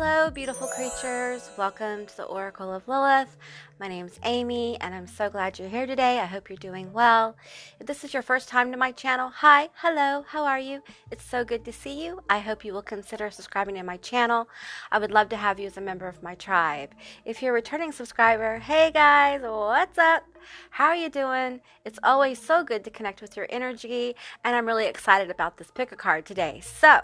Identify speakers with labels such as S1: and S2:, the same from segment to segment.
S1: Hello, beautiful creatures. Welcome to the Oracle of Lilith. My name's Amy, and I'm so glad you're here today. I hope you're doing well. If this is your first time to my channel, hi, hello, how are you? It's so good to see you. I hope you will consider subscribing to my channel. I would love to have you as a member of my tribe. If you're a returning subscriber, hey guys, what's up? How are you doing? It's always so good to connect with your energy, and I'm really excited about this pick a card today. So,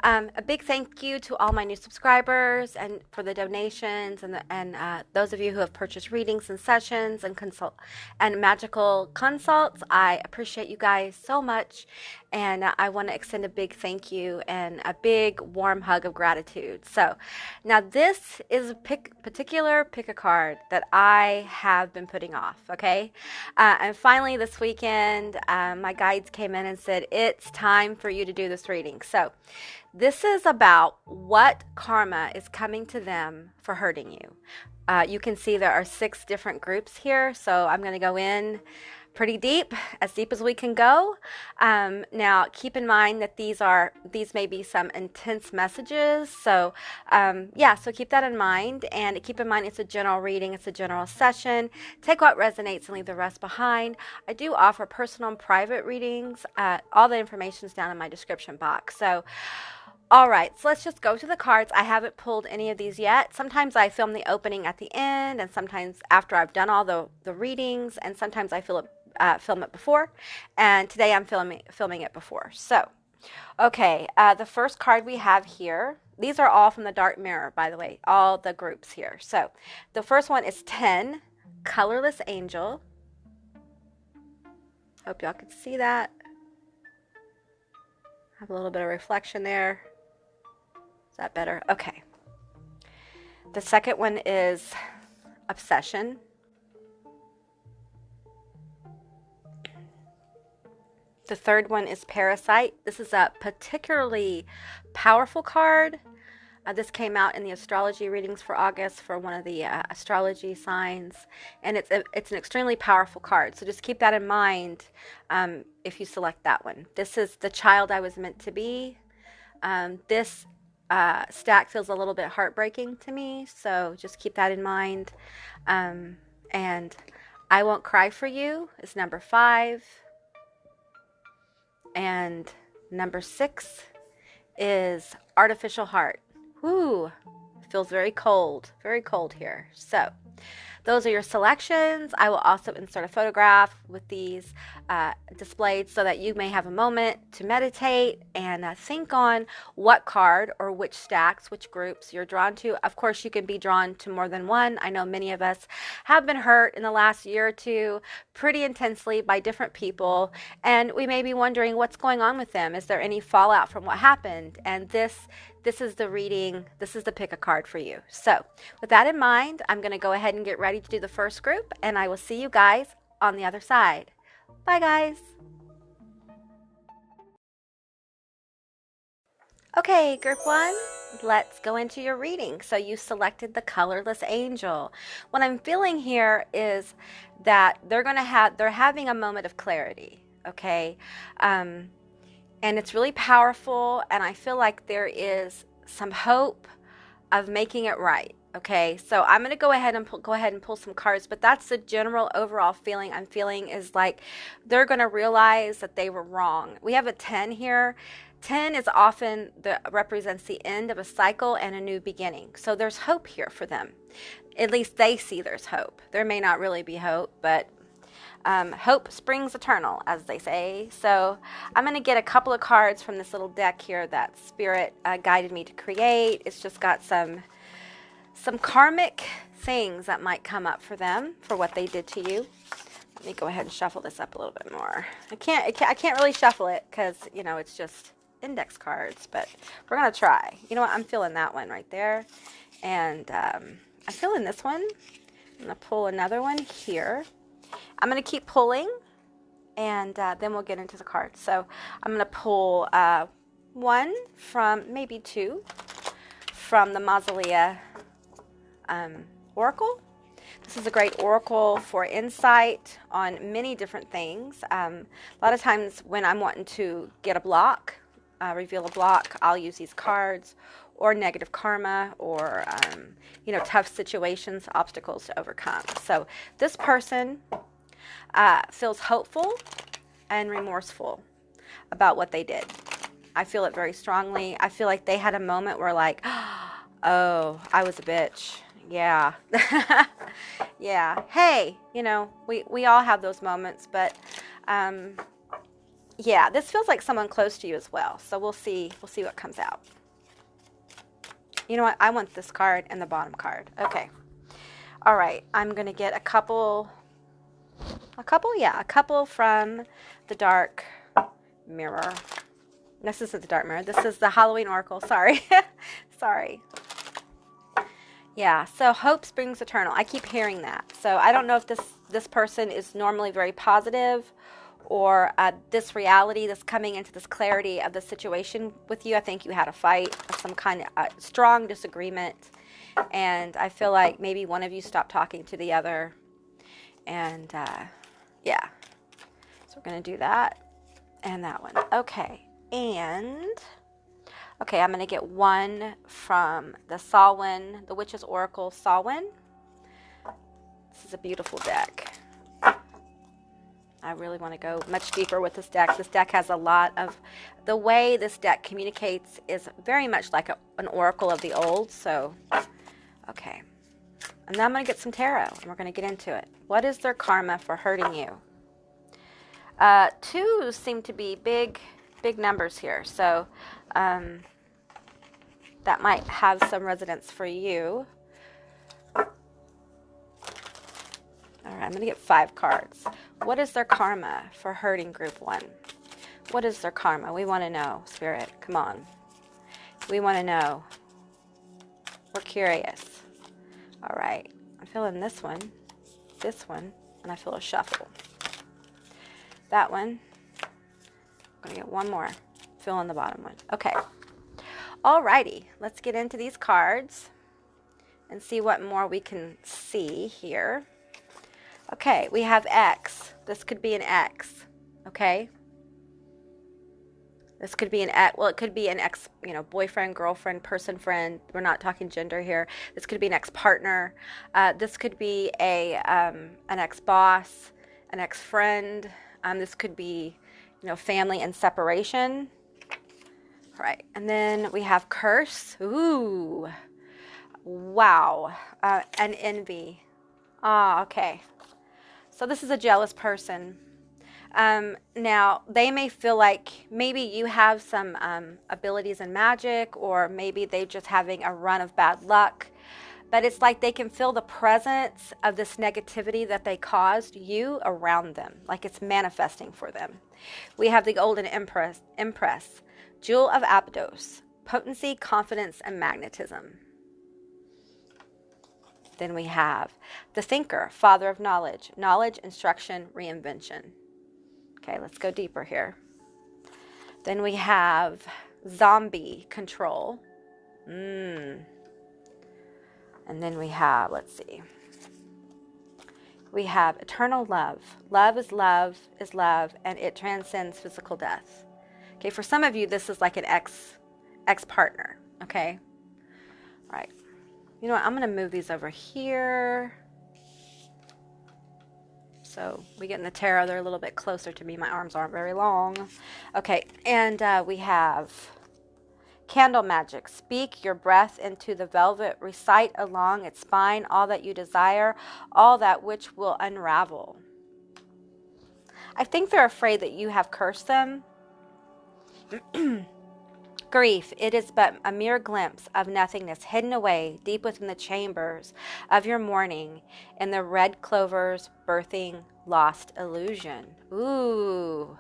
S1: a big thank you to all my new subscribers and for the donations and those of you who have purchased readings and sessions and magical consults. I appreciate you guys so much, and I want to extend a big thank you and a big warm hug of gratitude. So now this is a particular pick a card that I have been putting off. Okay, and finally this weekend my guides came in and said it's time for you to do this reading. So this is about what karma is coming to them for hurting you. You can see there are 6 different groups here, so I'm going to go in pretty deep, as deep as we can go. Now, keep in mind that these may be some intense messages, so so keep that in mind, and keep in mind it's a general reading, it's a general session. Take what resonates and leave the rest behind. I do offer personal and private readings. All the information is down in my description box. So all right, so let's just go to the cards. I haven't pulled any of these yet. Sometimes I film the opening at the end, and sometimes after I've done all the readings, and sometimes I film it before. And today I'm filming it before. So, okay, the first card we have here, these are all from the Dark Mirror, by the way, all the groups here. So, the first one is 10, Colorless Angel. Hope y'all can see that. Have a little bit of reflection there. Is that better? Okay. The second one is Obsession. The third one is Parasite. This is a particularly powerful card. This came out in the astrology readings for August for one of the astrology signs, and it's an extremely powerful card. So just keep that in mind if you select that one. This is The Child I Was Meant to Be. This stack feels a little bit heartbreaking to me, so just keep that in mind. And I Won't Cry for You is number 5. And number 6 is Artificial Heart. Whoo, feels very cold here. So those are your selections. I will also insert a photograph with these displayed so that you may have a moment to meditate and think on what card or which stacks, which groups you're drawn to. Of course, you can be drawn to more than one. I know many of us have been hurt in the last year or two pretty intensely by different people, and we may be wondering what's going on with them. Is there any fallout from what happened? And this is the reading, this is the pick a card for you. So with that in mind, I'm going to go ahead and get ready to do the first group, and I will see you guys on the other side. Bye guys. Okay, group 1, let's go into your reading. So you selected the Colorless Angel. What I'm feeling here is that they're having a moment of clarity, okay? And it's really powerful, and I feel like there is some hope of making it right. Okay, so I'm going to go ahead and pull some cards, but that's the general overall feeling I'm feeling is like they're going to realize that they were wrong. We have a 10 here. 10 is often represents the end of a cycle and a new beginning. So there's hope here for them. At least they see there's hope. There may not really be hope, but hope springs eternal, as they say. So I'm going to get a couple of cards from this little deck here that Spirit guided me to create. It's just got some karmic things that might come up for them for what they did to you. Let me go ahead and shuffle this up a little bit more. I can't really shuffle it because, you know, it's just index cards, but we're going to try. You know what? I'm feeling that one right there. And I'm feeling this one. I'm going to pull another one here. I'm going to keep pulling, and then we'll get into the cards. So I'm going to pull one from, maybe 2, from the Mausolea Oracle. This is a great oracle for insight on many different things. A lot of times when I'm wanting to get a block, reveal a block, I'll use these cards. or negative karma, or tough situations, obstacles to overcome. So this person feels hopeful and remorseful about what they did. I feel it very strongly. I feel like they had a moment where like, oh, I was a bitch. Yeah. Yeah. Hey, we all have those moments, but yeah, this feels like someone close to you as well. So we'll see what comes out. You know what? I want this card and the bottom card. Okay. All right. I'm going to get a couple from the dark mirror. This isn't the dark mirror. This is the Halloween Oracle. Sorry. Sorry. Yeah, so hope springs eternal. I keep hearing that. So I don't know if this person is normally very positive, or this reality, this coming into this clarity of the situation with you. I think you had a fight of some kind of strong disagreement. And I feel like maybe one of you stopped talking to the other. And yeah, so we're going to do that and that one. Okay. And, okay, I'm going to get one from the Samhain, the Witch's Oracle Samhain. This is a beautiful deck. I really want to go much deeper with this deck. This deck has a lot of, the way this deck communicates is very much like an oracle of the old. So, okay. And then I'm going to get some tarot, and we're going to get into it. What is their karma for hurting you? 2 seem to be big numbers here. So, that might have some resonance for you. All right, I'm going to get 5 cards. What is their karma for hurting group 1? What is their karma? We want to know, Spirit. Come on. We want to know. We're curious. All right. I'm feeling this one, and I feel a shuffle. That one. I'm going to get one more. Fill in the bottom one. Okay. All righty. Let's get into these cards and see what more we can see here. Okay, we have X. This could be an X, okay? This could be an X. Well, it could be an ex, boyfriend, girlfriend, person, friend. We're not talking gender here. This could be an ex-partner. This could be an ex-boss, an ex-friend. This could be, family and separation. All right, and then we have curse. Ooh, wow, and envy. Ah, okay. So this is a jealous person. Now, they may feel like maybe you have some abilities in magic, or maybe they're just having a run of bad luck. But it's like they can feel the presence of this negativity that they caused you around them, like it's manifesting for them. We have the Golden Empress, Jewel of Abydos, potency, confidence, and magnetism. Then we have the Thinker, Father of Knowledge, knowledge, instruction, reinvention. Okay, let's go deeper here. Then we have Zombie, Control. And then we have, let's see. We have Eternal Love. Love, and it transcends physical death. Okay, for some of you, this is like an ex-partner, okay? All right. You know what? I'm going to move these over here. So we get in the tarot. They're a little bit closer to me. My arms aren't very long. Okay. And we have Candle Magic. Speak your breath into the velvet. Recite along its spine all that you desire, all that which will unravel. I think they're afraid that you have cursed them. Grief, it is but a mere glimpse of nothingness hidden away deep within the chambers of your mourning in the red clovers birthing lost illusion. Ooh.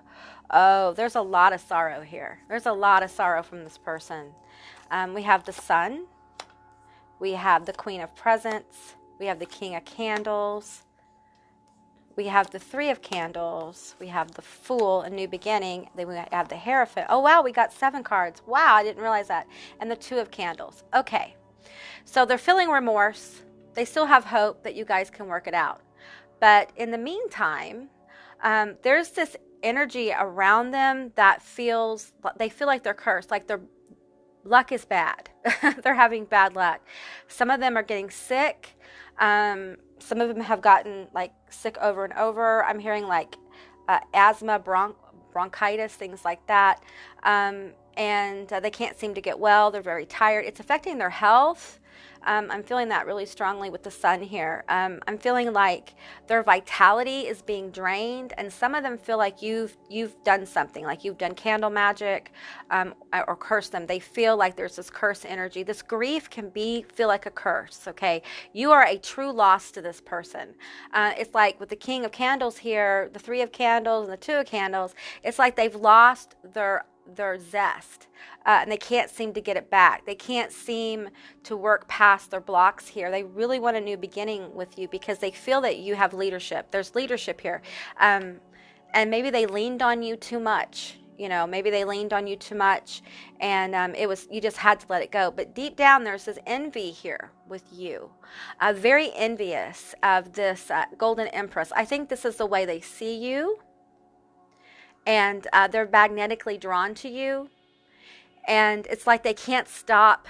S1: Oh, there's a lot of sorrow here. There's a lot of sorrow from this person. We have the Sun. We have the Queen of Presents. We have the King of Candles. We have the Three of Candles. We have the Fool, a new beginning. Then we have the Hierophant. Oh, wow, we got 7 cards. Wow, I didn't realize that. And the Two of Candles. Okay, so they're feeling remorse. They still have hope that you guys can work it out. But in the meantime, there's this energy around them that they feel like they're cursed, like luck is bad. They're having bad luck. Some of them are getting sick. Some of them have gotten like sick over and over. I'm hearing like asthma, bronchitis, things like that. And they can't seem to get well. They're very tired. It's affecting their health. I'm feeling that really strongly with the sun here. I'm feeling like their vitality is being drained, and some of them feel like you've done something, like you've done candle magic, or cursed them. They feel like there's this curse energy. This grief can feel like a curse. Okay, you are a true loss to this person. It's like with the King of Candles here, the Three of Candles, and the Two of Candles. It's like they've lost their zest, and they can't seem to get it back. They can't seem to work past their blocks here. They really want a new beginning with you because they feel that you have leadership. There's leadership here, and maybe they leaned on you too much. Maybe they leaned on you too much, and you just had to let it go. But deep down, there's this envy here with you, very envious of this Golden Empress. I think this is the way they see you. And they're magnetically drawn to you. And it's like they can't stop.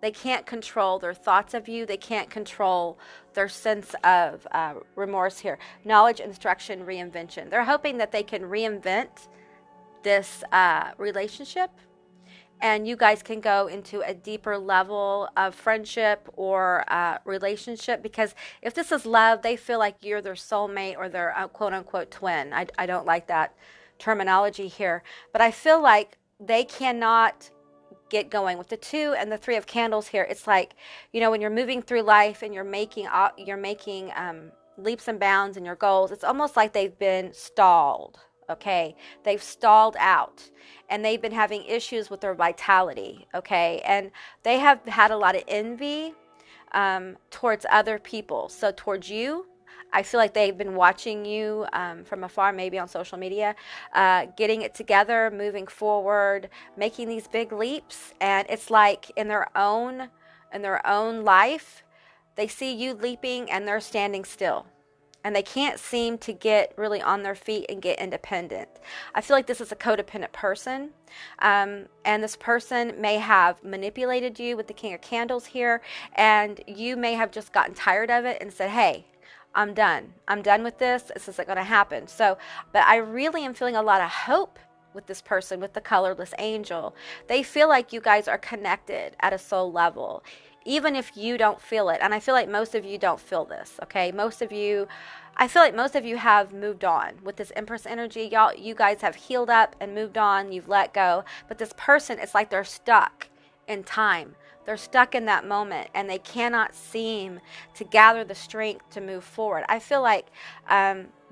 S1: They can't control their thoughts of you. They can't control their sense of remorse here. Knowledge, instruction, reinvention. They're hoping that they can reinvent this relationship. And you guys can go into a deeper level of friendship or relationship. Because if this is love, they feel like you're their soulmate or their quote-unquote twin. I don't like that terminology here, but I feel like they cannot get going with the Two and the Three of Candles here. It's like, when you're moving through life and you're making leaps and bounds in your goals, it's almost like they've been stalled. Okay, they've stalled out, and they've been having issues with their vitality. Okay, and they have had a lot of envy towards other people. So towards you, I feel like they've been watching you from afar, maybe on social media, getting it together, moving forward, making these big leaps. And it's like in their own life, they see you leaping and they're standing still. And they can't seem to get really on their feet and get independent. I feel like this is a codependent person. And this person may have manipulated you with the King of Candles here. And you may have just gotten tired of it and said, hey, I'm done. I'm done with this. This isn't going to happen. So, but I really am feeling a lot of hope with this person, with the colorless angel. They feel like you guys are connected at a soul level, even if you don't feel it. And I feel like most of you don't feel this. Okay. I feel like most of you have moved on with this Empress energy. You guys have healed up and moved on. You've let go. But this person, it's like they're stuck in time. They're stuck in that moment, and they cannot seem to gather the strength to move forward. I feel like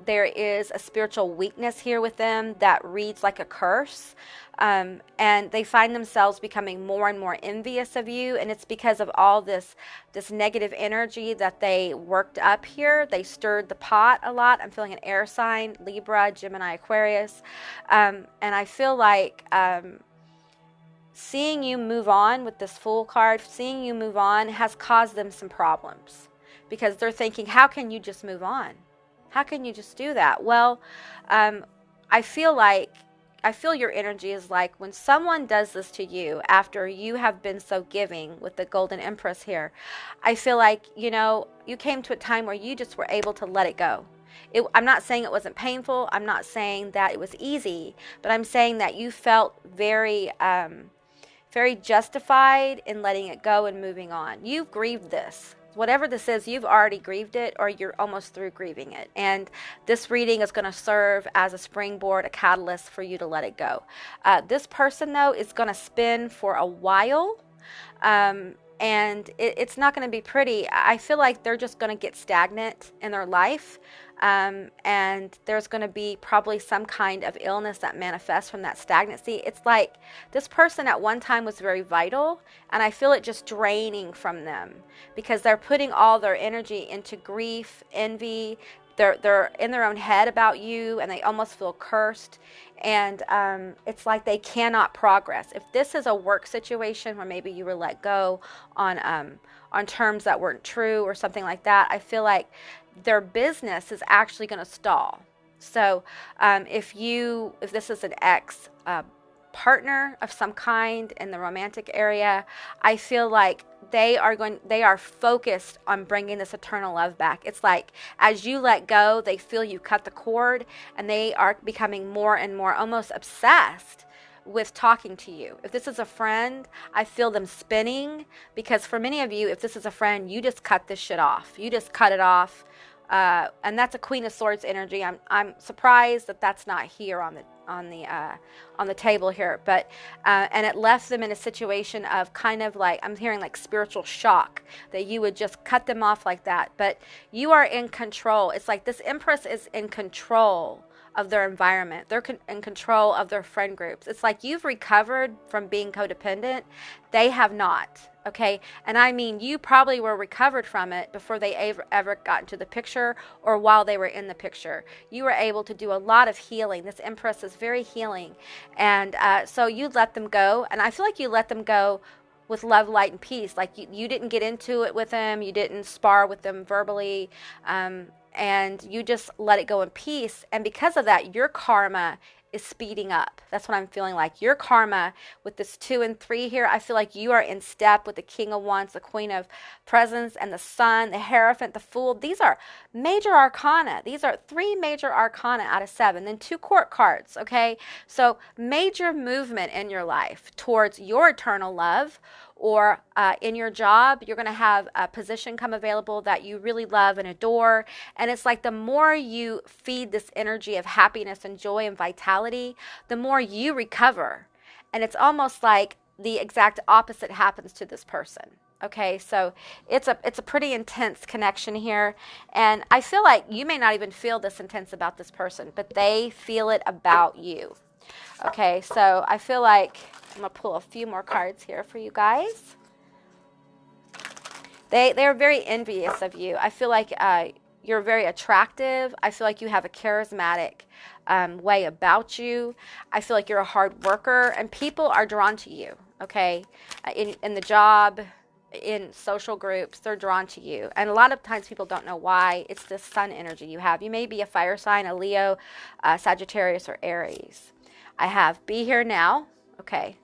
S1: there is a spiritual weakness here with them that reads like a curse, and they find themselves becoming more and more envious of you, and it's because of all this negative energy that they worked up here. They stirred the pot a lot. I'm feeling an air sign, Libra, Gemini, Aquarius, and I feel like seeing you move on with this Fool card, seeing you move on has caused them some problems, because they're thinking, how can you just move on? How can you just do that? Well, I feel your energy is like when someone does this to you after you have been so giving with the Golden Empress here. I feel like, you came to a time where you just were able to let it go. I'm not saying it wasn't painful. I'm not saying that it was easy, but I'm saying that you felt very justified in letting it go and moving on. You've grieved this. Whatever this is, you've already grieved it, or you're almost through grieving it. And this reading is going to serve as a springboard, a catalyst for you to let it go. This person, though, is going to spin for a while. And it's not going to be pretty. I feel like they're just going to get stagnant in their life. And there's going to be probably some kind of illness that manifests from that stagnancy. It's like this person at one time was very vital, and I feel it just draining from them because they're putting all their energy into grief, envy. They're in their own head about you, and they almost feel cursed. And it's like they cannot progress. If this is a work situation where maybe you were let go on terms that weren't true or something like that, I feel like their business is actually going to stall. So if this is an ex partner of some kind in the romantic area. I feel like they are focused on bringing this eternal love back. It's like as you let go, they feel you cut the cord, and they are becoming more and more almost obsessed with talking to you. If this is a friend, I feel them spinning, because for many of you, if this is a friend, you just cut this shit off. You just cut it off. And that's a Queen of Swords energy. I'm surprised that that's not here on the table here, but and it left them in a situation of kind of like, I'm hearing like spiritual shock, that you would just cut them off like that. But you are in control. It's like this Empress is in control of their environment. They're in control of their friend groups. It's like you've recovered from being codependent. They have not. Okay. And I mean, you probably were recovered from it before they ever got into the picture, or while they were in the picture. You were able to do a lot of healing. This Empress is very healing. And so you let them go. And I feel like you let them go with love, light, and peace. Like you didn't get into it with them. You didn't spar with them verbally. And you just let it go in peace. And because of that, your karma is speeding up. That's what I'm feeling like. Your karma with this 2 and 3 here, I feel like you are in step with the King of Wands, the Queen of Presents, and the Sun, the Hierophant, the Fool. These are major arcana. These are 3 major arcana out of 7. Then 2 court cards, okay? So major movement in your life towards your eternal love, or in your job, you're going to have a position come available that you really love and adore. And it's like the more you feed this energy of happiness and joy and vitality, the more you recover. And it's almost like the exact opposite happens to this person. Okay, so it's a pretty intense connection here. And I feel like you may not even feel this intense about this person, but they feel it about you. Okay, so I feel like I'm going to pull a few more cards here for you guys. They're very envious of you. I feel like you're very attractive. I feel like you have a charismatic way about you. I feel like you're a hard worker, and people are drawn to you, okay? In the job, in social groups, they're drawn to you. And a lot of times people don't know why. It's this Sun energy you have. You may be a fire sign, a Leo, Sagittarius, or Aries. I have Be Here Now. Okay.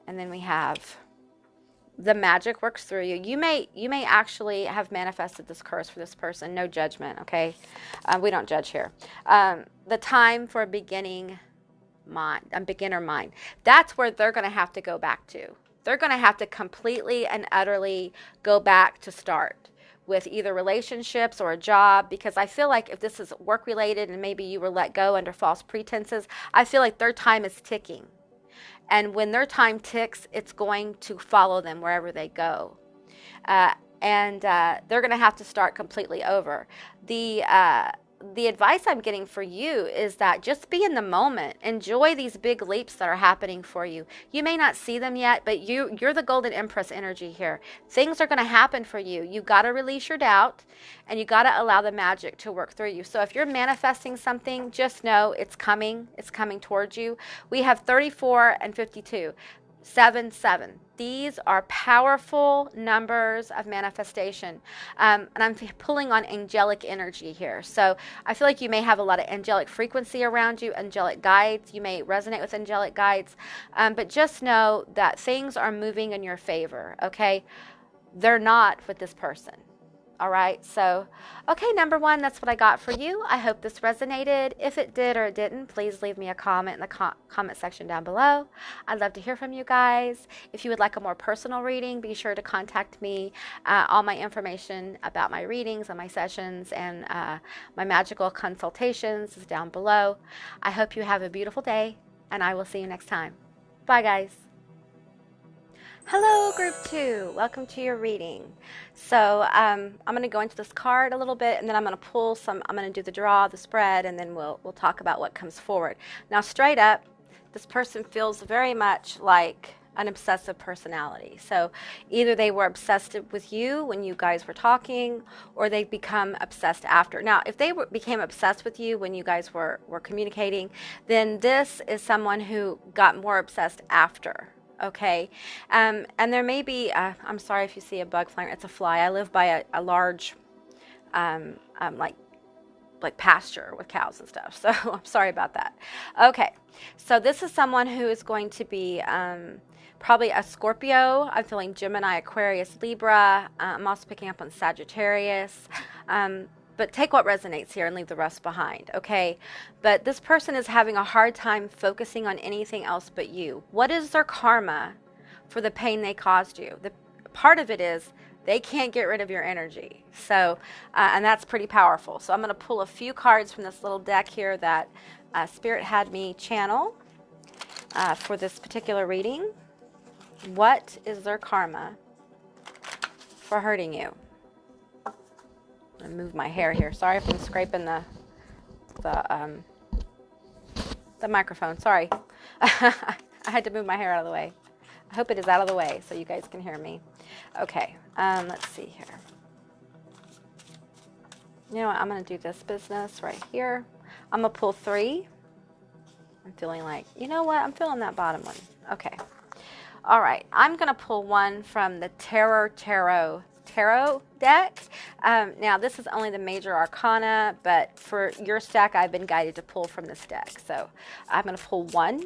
S1: And then we have the magic works through you. You may actually have manifested this curse for this person. No judgment, okay? We don't judge here. The time for a beginner mind. That's where they're going to have to go back to. They're going to have to completely and utterly go back to start with either relationships or a job, because I feel like if this is work related and maybe you were let go under false pretenses, I feel like their time is ticking. And when their time ticks, it's going to follow them wherever they go. And they're going to have to start completely over. The advice I'm getting for you is that just be in the moment. Enjoy these big leaps that are happening for you. You may not see them yet, but you're the Golden Empress energy here. Things are going to happen for you. You got to release your doubt, and you got to allow the magic to work through you. So if you're manifesting something, just know it's coming. It's coming towards you. We have 34 and 52. 7, 7. These are powerful numbers of manifestation. And I'm pulling on angelic energy here. So I feel like you may have a lot of angelic frequency around you, angelic guides. You may resonate with angelic guides. But just know that things are moving in your favor, okay? They're not with this person. All right, so, okay, number 1, that's what I got for you. I hope this resonated. If it did or it didn't, please leave me a comment in the comment section down below. I'd love to hear from you guys. If you would like a more personal reading, be sure to contact me. All my information about my readings and my sessions and my magical consultations is down below. I hope you have a beautiful day, and I will see you next time. Bye, guys. Hello, Group 2. Welcome to your reading. So I'm going to go into this card a little bit, and then I'm going to pull some. I'm going to do the draw, the spread, and then we'll talk about what comes forward. Now, straight up, this person feels very much like an obsessive personality. So either they were obsessed with you when you guys were talking, or they become obsessed after. Now, if they became obsessed with you when you guys were communicating, then this is someone who got more obsessed after. Okay, and there may be, I'm sorry if you see a bug flying, it's a fly. I live by a large, like like pasture with cows and stuff. So I'm sorry about that. Okay, so this is someone who is going to be probably a Scorpio. I'm feeling Gemini, Aquarius, Libra. I'm also picking up on Sagittarius. But take what resonates here and leave the rest behind, okay? But this person is having a hard time focusing on anything else but you. What is their karma for the pain they caused you? The part of it is they can't get rid of your energy. So, and that's pretty powerful. So I'm going to pull a few cards from this little deck here that Spirit had me channel for this particular reading. What is their karma for hurting you? I'm going to move my hair here. Sorry if I'm scraping the microphone. Sorry. I had to move my hair out of the way. I hope it is out of the way so you guys can hear me. Okay, let's see here. You know what? I'm going to do this business right here. I'm going to pull 3. I'm feeling like, you know what? I'm feeling that bottom one. Okay. All right. I'm going to pull one from the Tarot deck. Now, this is only the major arcana, but for your stack, I've been guided to pull from this deck. So I'm going to pull one.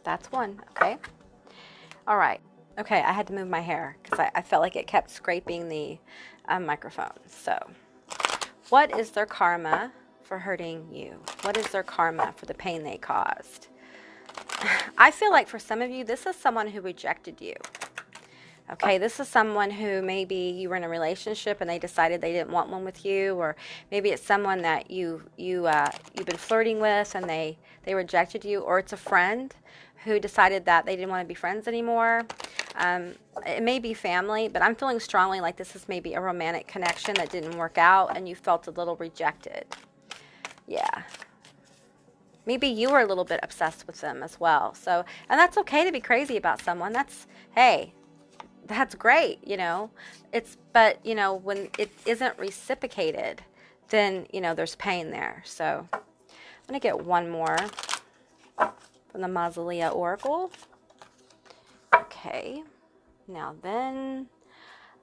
S1: That's one. Okay. All right. Okay, I had to move my hair because I felt like it kept scraping the microphone. So what is their karma for hurting you? What is their karma for the pain they caused? I feel like for some of you, this is someone who rejected you. Okay, this is someone who maybe you were in a relationship and they decided they didn't want one with you, or maybe it's someone that you've been flirting with and they rejected you, or it's a friend who decided that they didn't want to be friends anymore. It may be family, but I'm feeling strongly like this is maybe a romantic connection that didn't work out and you felt a little rejected. Yeah. Maybe you were a little bit obsessed with them as well. So, and that's okay to be crazy about someone. Hey, that's great, you know. But, you know, when it isn't reciprocated, then, you know, there's pain there. So I'm going to get one more from the Mausolea Oracle. Okay. Now then,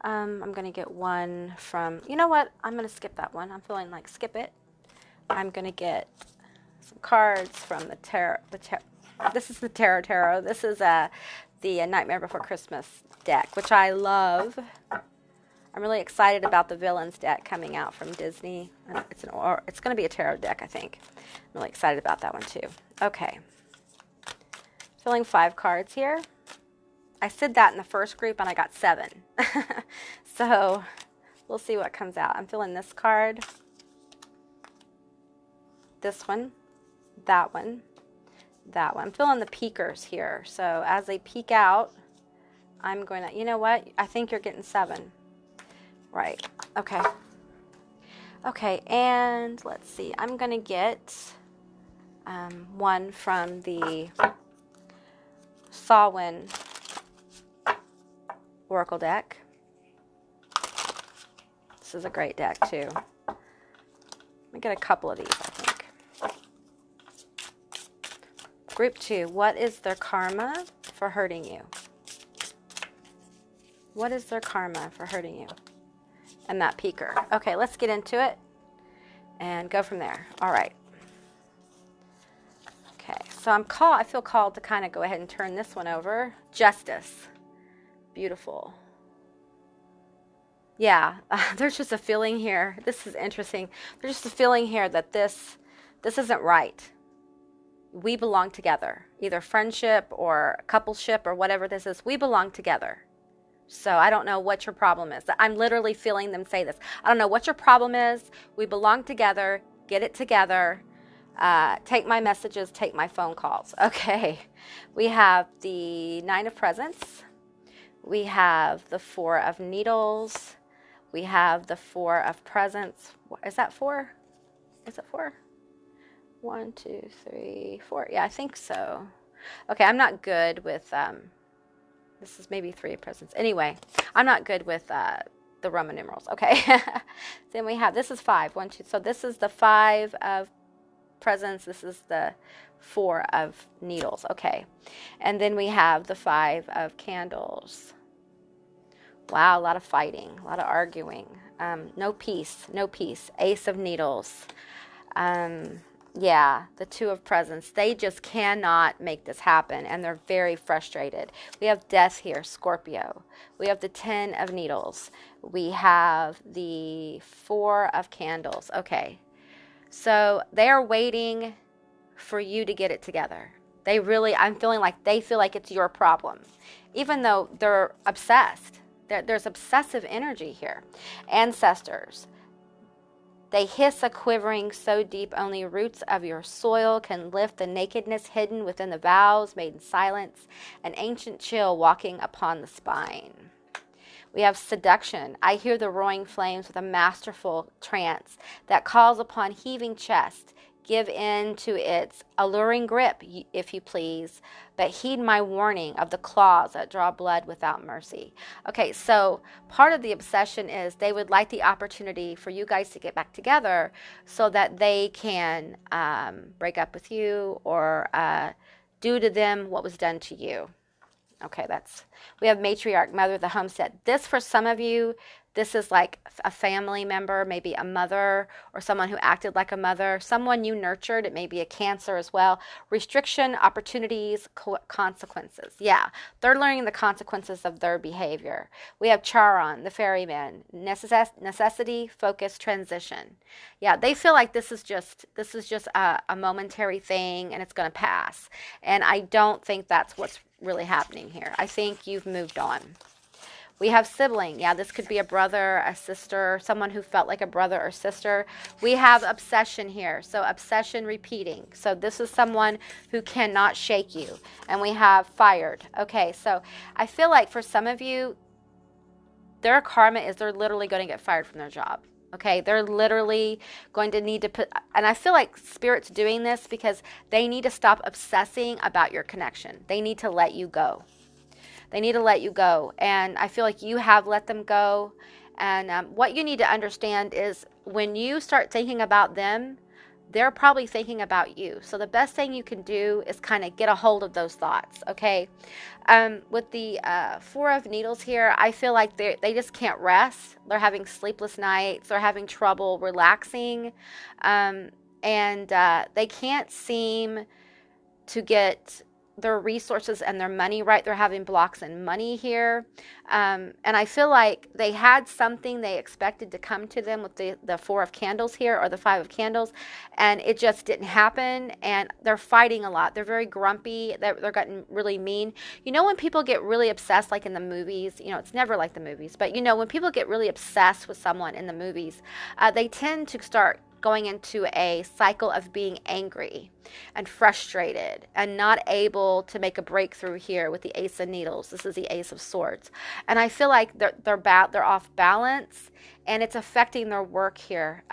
S1: I'm going to get one from, you know what? I'm going to skip that one. I'm feeling like skip it. I'm going to get some cards from the Tarot. This is the Tarot. This is the Nightmare Before Christmas deck, which I love. I'm really excited about the Villains deck coming out from Disney. It's going to be a tarot deck, I think. I'm really excited about that one too. Okay. Filling 5 cards here. I said that in the first group and I got 7. So we'll see what comes out. I'm feeling this card, this one, that one, that one. I'm feeling the peekers here. So as they peek out, I'm going to, you know what? I think you're getting 7. Right. Okay. Okay, and let's see. I'm going to get one from the Samhain Oracle deck. This is a great deck too. Let me get a couple of these, I think. Group 2, what is their karma for hurting you? What is their karma for hurting you? And that peeker. Okay, let's get into it and go from there. All right. Okay, so I feel called to kind of go ahead and turn this one over. Justice. Beautiful. Yeah, there's just a feeling here. This is interesting. There's just a feeling here that this isn't right. We belong together. Either friendship or coupleship or whatever this is. We belong together. So I don't know what your problem is. I'm literally feeling them say this. I don't know what your problem is. We belong together. Get it together. Take my messages. Take my phone calls. Okay. We have the 9 of Presents. We have the 4 of Needles. We have the 4 of Presents. Is that 4? Is it 4? 1, 2, 3, 4. Yeah, I think so. Okay, I'm not good with, this is maybe 3 of Presents. Anyway, I'm not good with the Roman numerals. Okay. Then we have, this is 5. 1, 2. So this is the 5 of Presents. This is the 4 of Needles. Okay. And then we have the 5 of Candles. Wow, a lot of fighting, a lot of arguing. No peace, no peace. Ace of Needles. Yeah, the Two of Presents. They just cannot make this happen, and they're very frustrated. We have Death here, Scorpio. We have the Ten of Needles. We have the Four of Candles. Okay, so they are waiting for you to get it together. They really, I'm feeling like they feel like it's your problem, even though they're obsessed. There's obsessive energy here. Ancestors. They hiss a quivering so deep only roots of your soil can lift the nakedness hidden within the vows made in silence, an ancient chill walking upon the spine. We have seduction. I hear the roaring flames with a masterful trance that calls upon heaving chest. Give in to its alluring grip, if you please, but heed my warning of the claws that draw blood without mercy. Okay, so part of the obsession is they would like the opportunity for you guys to get back together so that they can break up with you or do to them what was done to you. Okay, we have matriarch, mother of the homestead. This, for some of you, this is like a family member, maybe a mother or someone who acted like a mother, someone you nurtured. It may be a Cancer as well. Restriction, opportunities, consequences. Yeah, they're learning the consequences of their behavior. We have Charon, the ferryman, necessity, focus, transition. Yeah, they feel like this is just a momentary thing and it's going to pass. And I don't think that's what's really happening here. I think you've moved on. We have sibling. Yeah, this could be a brother, a sister, someone who felt like a brother or sister. We have obsession here. So obsession repeating. So this is someone who cannot shake you. And we have fired. Okay, so I feel like for some of you, their karma is they're literally going to get fired from their job. Okay, they're literally going to need to put, and I feel like Spirit's doing this because they need to stop obsessing about your connection. They need to let you go. They need to let you go. And I feel like you have let them go. And what you need to understand is when you start thinking about them, they're probably thinking about you. So the best thing you can do is kind of get a hold of those thoughts, okay? With the Four of Needles here, I feel like they just can't rest. They're having sleepless nights. They're having trouble relaxing. And they can't seem to get their resources and their money right. They're having blocks in money here. And I feel like they had something they expected to come to them with the Four of Candles here or the Five of Candles, and it just didn't happen. And they're fighting a lot. They're very grumpy. They're getting really mean. You know when people get really obsessed, like in the movies, you know, it's never like the movies, but you know, when people get really obsessed with someone in the movies, they tend to start going into a cycle of being angry and frustrated and not able to make a breakthrough here with the Ace of Needles. This is the Ace of Swords. And I feel like they're off balance, and it's affecting their work here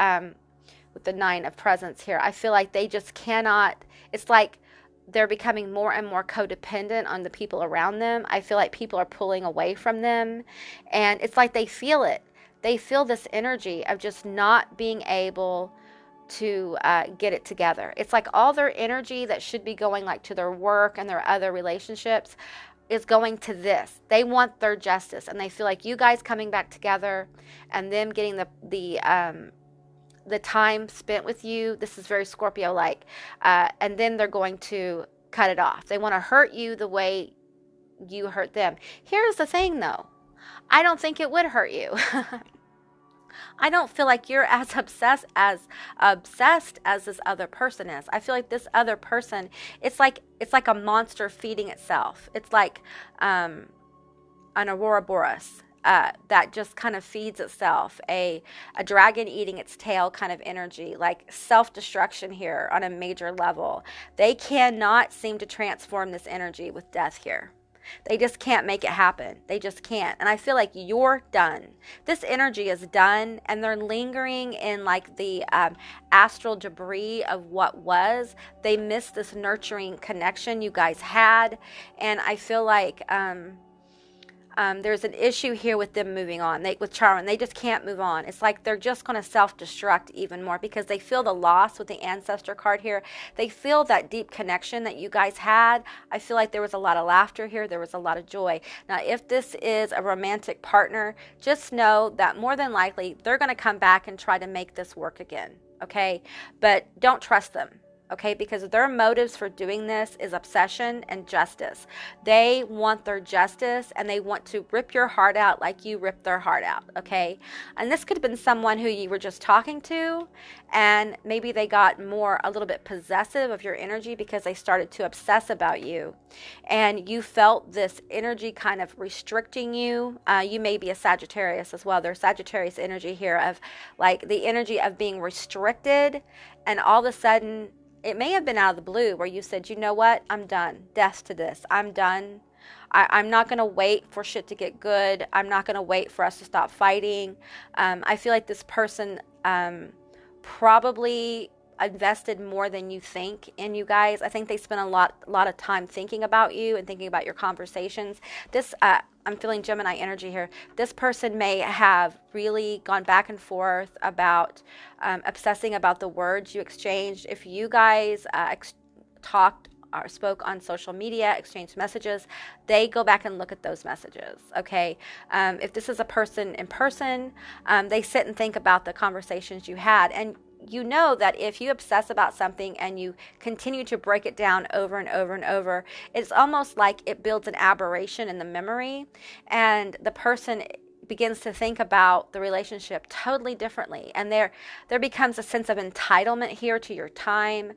S1: with the Nine of Presents here. I feel like they just cannot, it's like they're becoming more and more codependent on the people around them. I feel like people are pulling away from them, and it's like they feel it. They feel this energy of just not being able to get it together. It's like all their energy that should be going like to their work and their other relationships is going to this. They want their justice, and they feel like you guys coming back together and them getting the time spent with you. This is very Scorpio-like, and then they're going to cut it off. They want to hurt you the way you hurt them. Here's the thing, though. I don't think it would hurt you. I don't feel like you're as obsessed as this other person is. I feel like this other person, it's like a monster feeding itself. It's like an Ouroboros that just kind of feeds itself, a dragon eating its tail kind of energy, like self-destruction here on a major level. They cannot seem to transform this energy with death here. They just can't make it happen. They just can't. And I feel like you're done. This energy is done, and they're lingering in like the astral debris of what was. They miss this nurturing connection you guys had. And I feel like there's an issue here with them moving on. With Charwin, they just can't move on. It's like they're just going to self-destruct even more because they feel the loss with the ancestor card here. They feel that deep connection that you guys had. I feel like there was a lot of laughter here. There was a lot of joy. Now, if this is a romantic partner, just know that more than likely they're going to come back and try to make this work again, okay? But don't trust them. Okay, because their motives for doing this is obsession and justice. They want their justice and they want to rip your heart out like you ripped their heart out, okay? And this could have been someone who you were just talking to, and maybe they got a little bit possessive of your energy because they started to obsess about you. And you felt this energy kind of restricting you. You may be a Sagittarius as well. There's Sagittarius energy here of like the energy of being restricted, and all of a sudden, it may have been out of the blue where you said, you know what, I'm done. Death to this. I'm done. I'm not going to wait for shit to get good. I'm not going to wait for us to stop fighting. I feel like this person probably invested more than you think in you guys. I think they spent a lot of time thinking about you and thinking about your conversations. I'm feeling Gemini energy here. This person may have really gone back and forth about obsessing about the words you exchanged. If you guys talked or spoke on social media, exchanged messages, they go back and look at those messages, okay? If this is a person in person, they sit and think about the conversations you had. And you know that if you obsess about something and you continue to break it down over and over and over, it's almost like it builds an aberration in the memory, and the person begins to think about the relationship totally differently, and there becomes a sense of entitlement here to your time,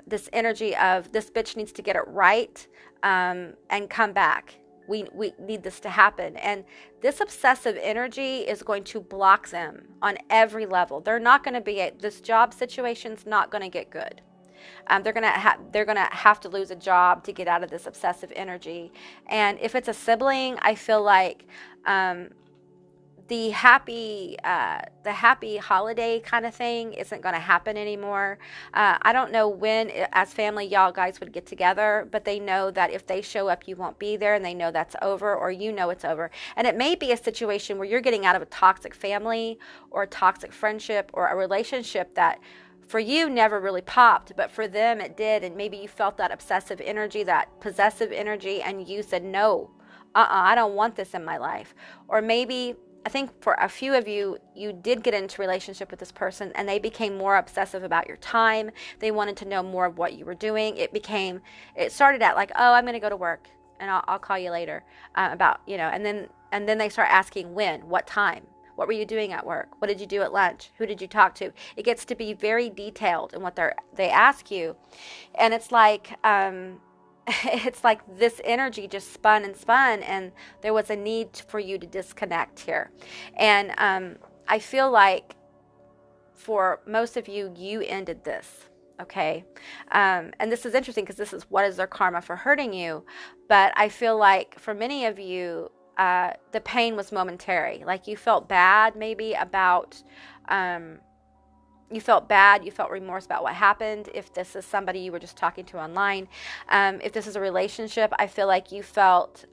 S1: this energy of this bitch needs to get it right and come back. We need this to happen. And this obsessive energy is going to block them on every level. They're not going to be, this job situation's not going to get good. They're going to have to lose a job to get out of this obsessive energy. And if it's a sibling, I feel like the happy holiday kind of thing isn't going to happen anymore. I don't know when, as family, y'all guys would get together, but they know that if they show up, you won't be there, and they know that's over, or you know it's over. And it may be a situation where you're getting out of a toxic family or a toxic friendship or a relationship that for you never really popped, but for them it did, and maybe you felt that obsessive energy, that possessive energy, and you said, no, I don't want this in my life. Or maybe, I think for a few of you, you did get into a relationship with this person and they became more obsessive about your time. They wanted to know more of what you were doing. It started at like, oh, I'm going to go to work and I'll call you later about, and then they start asking when, what time, what were you doing at work? What did you do at lunch? Who did you talk to? It gets to be very detailed in what they ask you. And it's like, it's like this energy just spun and spun, and there was a need for you to disconnect here. And I feel like for most of you, you ended this, okay? And this is interesting because this is what is their karma for hurting you. But I feel like for many of you, the pain was momentary. Like you felt bad maybe about... you felt bad, you felt remorse about what happened. If this is somebody you were just talking to online, if this is a relationship, I feel like you felt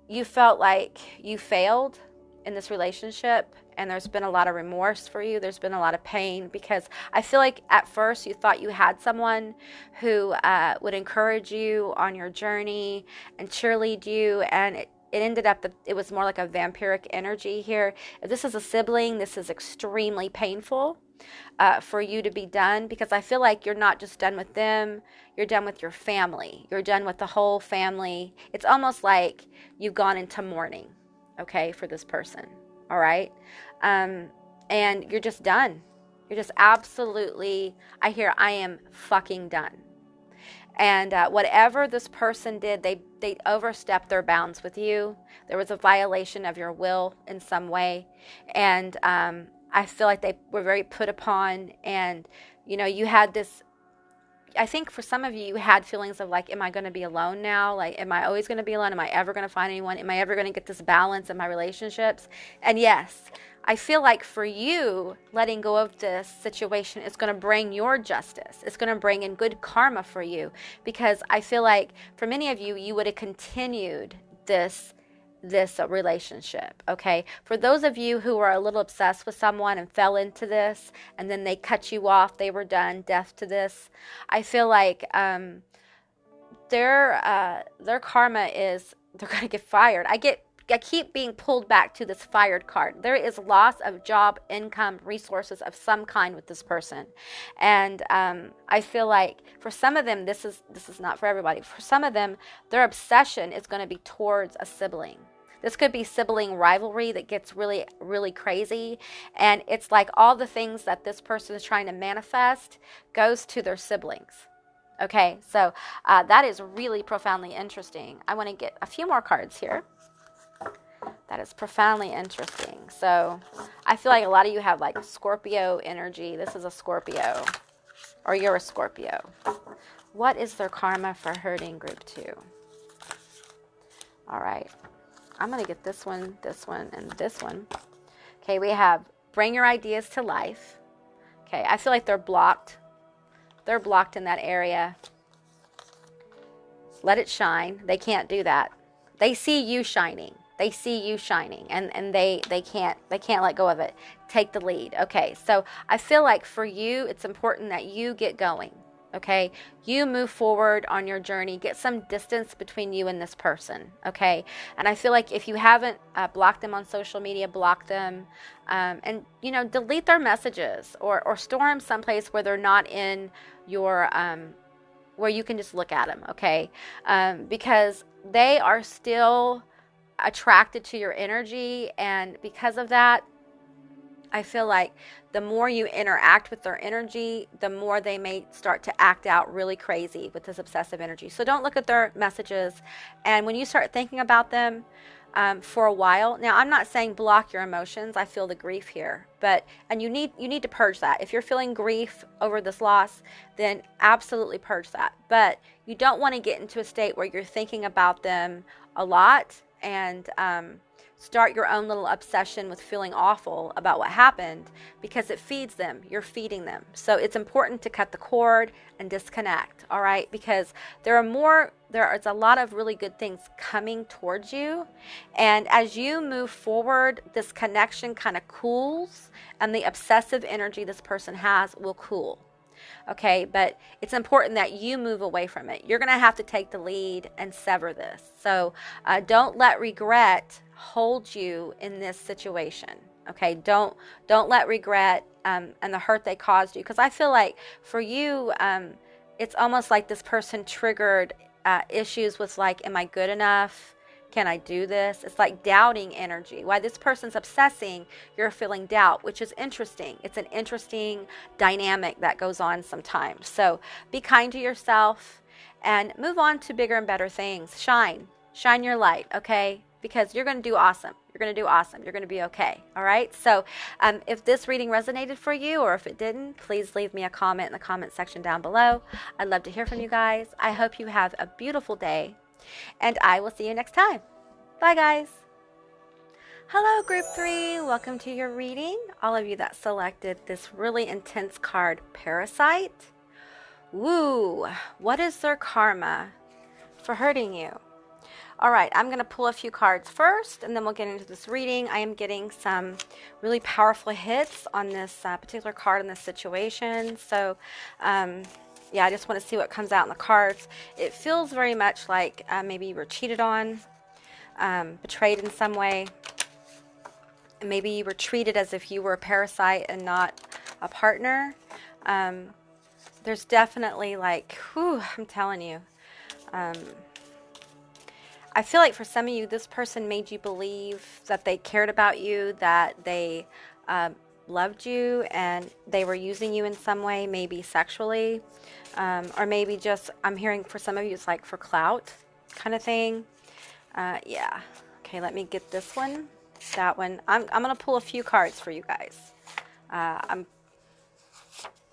S1: like you failed in this relationship, and there's been a lot of remorse for you. There's been a lot of pain, because I feel like at first you thought you had someone who would encourage you on your journey and cheerlead you, and it ended up that it was more like a vampiric energy here. If this is a sibling, this is extremely painful for you to be done, because I feel like you're not just done with them, you're done with your family. You're done with the whole family. It's almost like you've gone into mourning, okay, for this person, all right? And you're just done. You're just absolutely, I am fucking done. And whatever this person did, they overstepped their bounds with you. There was a violation of your will in some way. And I feel like they were very put upon. And, you had this, I think for some of you, you had feelings of like, am I going to be alone now? Like, am I always going to be alone? Am I ever going to find anyone? Am I ever going to get this balance in my relationships? And yes, I feel like for you, letting go of this situation is going to bring your justice. It's going to bring in good karma for you, because I feel like for many of you, you would have continued this relationship. Okay, for those of you who are a little obsessed with someone and fell into this and then they cut you off, they were done, death to this, I feel like their karma is they're going to get fired. I keep being pulled back to this fired card. There is loss of job, income, resources of some kind with this person. And I feel like for some of them, this is not for everybody. For some of them, their obsession is going to be towards a sibling. This could be sibling rivalry that gets really, really crazy. And it's like all the things that this person is trying to manifest goes to their siblings. Okay, so that is really profoundly interesting. I want to get a few more cards here. That is profoundly interesting. So I feel like a lot of you have like Scorpio energy. This is a Scorpio, or you're a Scorpio. What is their karma for hurting group 2? All right, I'm going to get this one, and this one. Okay, we have bring your ideas to life. Okay, I feel like they're blocked. They're blocked in that area. Let it shine. They can't do that. They see you shining. They see you shining, and they can't let go of it. Take the lead. Okay, so I feel like for you, it's important that you get going. Okay, you move forward on your journey. Get some distance between you and this person. Okay, and I feel like if you haven't blocked them on social media, block them, and delete their messages or store them someplace where they're not in your where you can just look at them. Okay, because they are still attracted to your energy, and because of that, I feel like the more you interact with their energy, the more they may start to act out really crazy with this obsessive energy. So don't look at their messages, and when you start thinking about them for a while, now I'm not saying block your emotions. I feel the grief here, and you need to purge that. If you're feeling grief over this loss, then absolutely purge that. But you don't want to get into a state where you're thinking about them a lot and start your own little obsession with feeling awful about what happened, because it feeds them. You're feeding them. So it's important to cut the cord and disconnect, all right? Because there is a lot of really good things coming towards you. And as you move forward, this connection kind of cools, and the obsessive energy this person has will cool. Okay, but it's important that you move away from it. You're going to have to take the lead and sever this. So don't let regret hold you in this situation. Okay, don't let regret and the hurt they caused you, because I feel like for you, it's almost like this person triggered issues with like, am I good enough? Can I do this? It's like doubting energy. While this person's obsessing, you're feeling doubt, which is interesting. It's an interesting dynamic that goes on sometimes. So be kind to yourself and move on to bigger and better things. Shine your light, okay? Because you're going to do awesome. You're going to do awesome. You're going to be okay. All right. So if this reading resonated for you, or if it didn't, please leave me a comment in the comment section down below. I'd love to hear from you guys. I hope you have a beautiful day, and I will see you next time. Bye, guys. Hello, Group 3. Welcome to your reading. All of you that selected this really intense card, Parasite. Woo! What is their karma for hurting you? All right, I'm going to pull a few cards first, and then we'll get into this reading. I am getting some really powerful hits on this particular card in this situation. So, yeah, I just want to see what comes out in the cards. It feels very much like maybe you were cheated on, betrayed in some way. Maybe you were treated as if you were a parasite and not a partner. There's definitely like, whew, I'm telling you. I feel like for some of you, this person made you believe that they cared about you, that they loved you, and they were using you in some way, maybe sexually, or maybe just, I'm hearing for some of you, it's like for clout kind of thing. Yeah. Okay, let me get this one, that one. I'm going to pull a few cards for you guys. I'm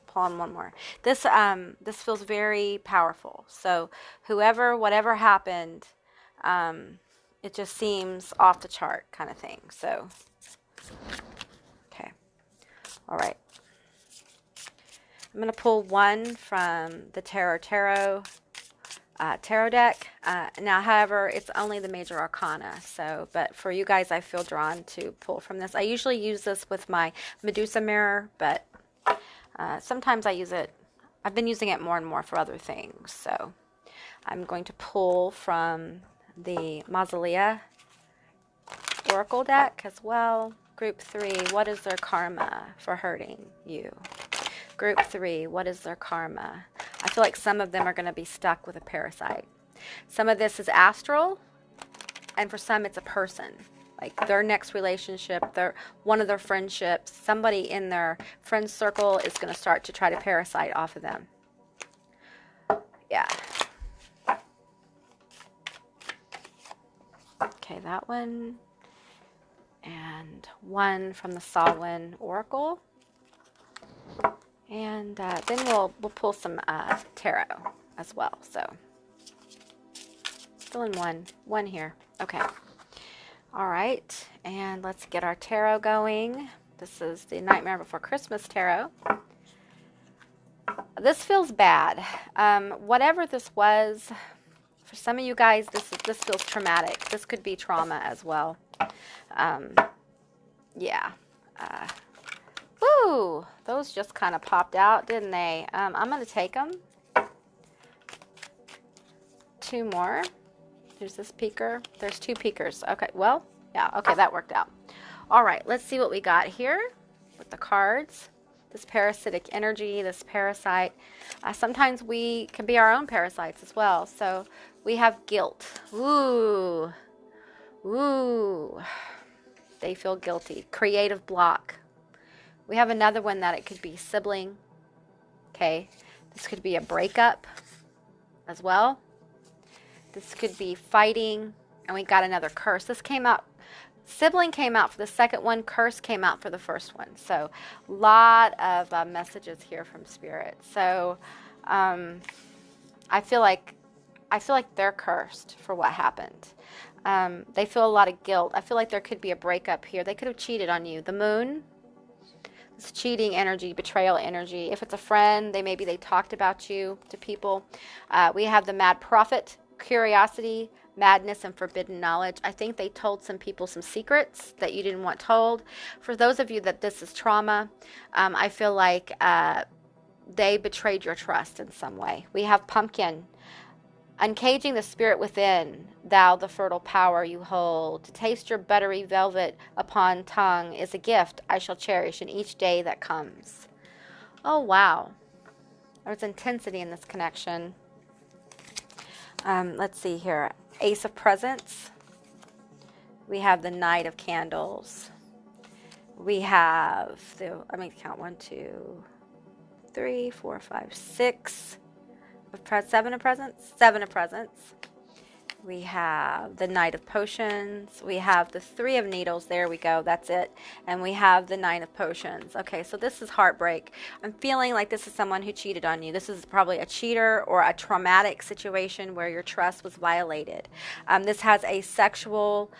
S1: pulling one more. This feels very powerful. So whatever happened, it just seems off the chart kind of thing. So, okay. All right. I'm going to pull one from the Tarot. tarot deck. Now, however, it's only the major arcana. So, but for you guys, I feel drawn to pull from this. I usually use this with my Medusa mirror, but sometimes I use it. I've been using it more and more for other things. So I'm going to pull from the Mausolea Oracle deck as well. Group 3, what is their karma for hurting you? Group 3, what is their karma? I feel like some of them are going to be stuck with a parasite. Some of this is astral, and for some it's a person. Like their next relationship, one of their friendships, somebody in their friend circle is going to start to try to parasite off of them. Yeah. Okay, that one. And one from the Samhain Oracle. And then we'll pull some tarot as well. So still in one here. Okay. All right, and let's get our tarot going. This is the Nightmare Before Christmas tarot. This feels bad. Whatever this was, for some of you guys, this feels traumatic. This could be trauma as well. Yeah. Woo! Those just kind of popped out, didn't they? I'm going to take them. 2 more. There's this peeker. There's 2 peekers. Okay, well, yeah, okay, that worked out. All right, let's see what we got here with the cards. This parasitic energy, this parasite. Sometimes we can be our own parasites as well. So we have guilt. Ooh. Ooh. They feel guilty. Creative block. We have another one that it could be sibling. Okay. This could be a breakup as well. This could be fighting. And we got another curse. This came out. Sibling came out for the second one. Curse came out for the first one. So a lot of messages here from Spirit. So I feel like they're cursed for what happened. They feel a lot of guilt. I feel like there could be a breakup here. They could have cheated on you. The moon, it's cheating energy, betrayal energy. If it's a friend, maybe they talked about you to people. We have the mad prophet, curiosity, madness, and forbidden knowledge. I think they told some people some secrets that you didn't want told. For those of you that this is trauma, I feel like they betrayed your trust in some way. We have pumpkin. Uncaging the spirit within, thou the fertile power you hold. To taste your buttery velvet upon tongue is a gift I shall cherish in each day that comes. Oh, wow. There's intensity in this connection. Let's see here. Ace of Presents. We have the Knight of Candles. We have let me count 1, 2, 3, 4, 5, 6. 7 of Presents. 7 of Presents. We have the Knight of Potions. We have the 3 of Needles. There we go. That's it. And we have the 9 of Potions. Okay, so this is heartbreak. I'm feeling like this is someone who cheated on you. This is probably a cheater or a traumatic situation where your trust was violated. This has a sexual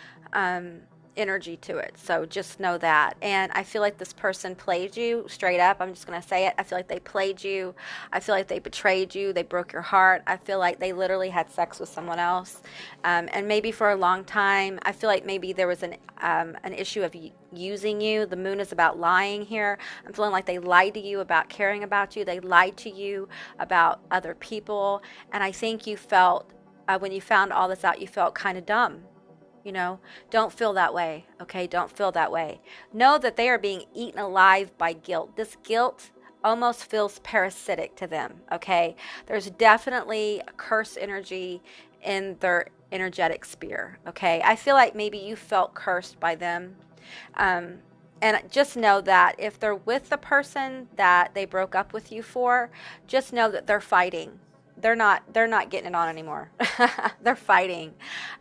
S1: energy to it, so just know that. And I feel like this person played you straight up. I'm just going to say it. I feel like they played you. I feel like they betrayed you. They broke your heart. I feel like they literally had sex with someone else, and maybe for a long time. I feel like maybe there was an issue of using you. The moon is about lying here. I'm feeling like they lied to you about caring about you. They lied to you about other people, and I think you felt when you found all this out, you felt kind of dumb. You know, don't feel that way, okay? Don't feel that way. Know that they are being eaten alive by guilt. This guilt almost feels parasitic to them, okay? There's definitely a curse energy in their energetic sphere, okay? I feel like maybe you felt cursed by them. And just know that if they're with the person that they broke up with you for, just know that they're fighting. They're not getting it on anymore. They're fighting.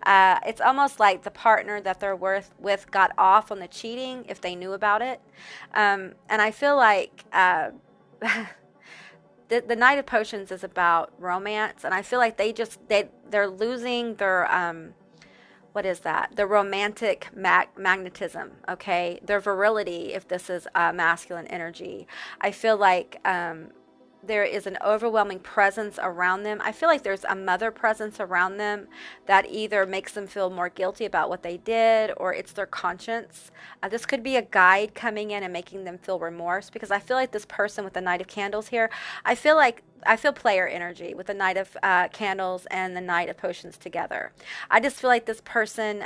S1: It's almost like the partner that they're with got off on the cheating if they knew about it. And I feel like the Knight of Potions is about romance, and I feel like they're losing their what is that? The romantic magnetism, okay? Their virility, if this is masculine energy. I feel like there is an overwhelming presence around them. I feel like there's a mother presence around them that either makes them feel more guilty about what they did, or it's their conscience. This could be a guide coming in and making them feel remorse, because I feel like this person with the Knight of Candles here, I feel player energy with the Knight of Candles and the Knight of Potions together. I just feel like this person,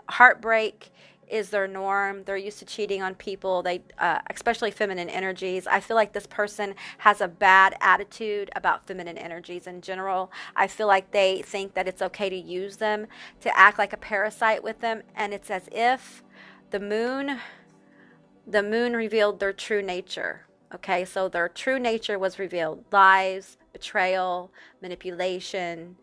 S1: heartbreak is their norm. They're used to cheating on people. They, especially feminine energies. I feel like this person has a bad attitude about feminine energies in general. I feel like they think that it's okay to use them, to act like a parasite with them, and it's as if the moon, the moon revealed their true nature. Okay, so their true nature was revealed: lies, betrayal, manipulation.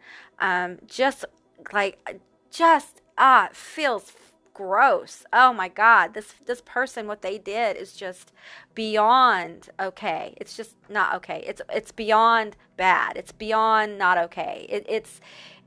S1: Just like, it feels gross. Oh my God, this person, what they did is just beyond okay. It's just not okay. It's beyond bad. It's beyond not okay.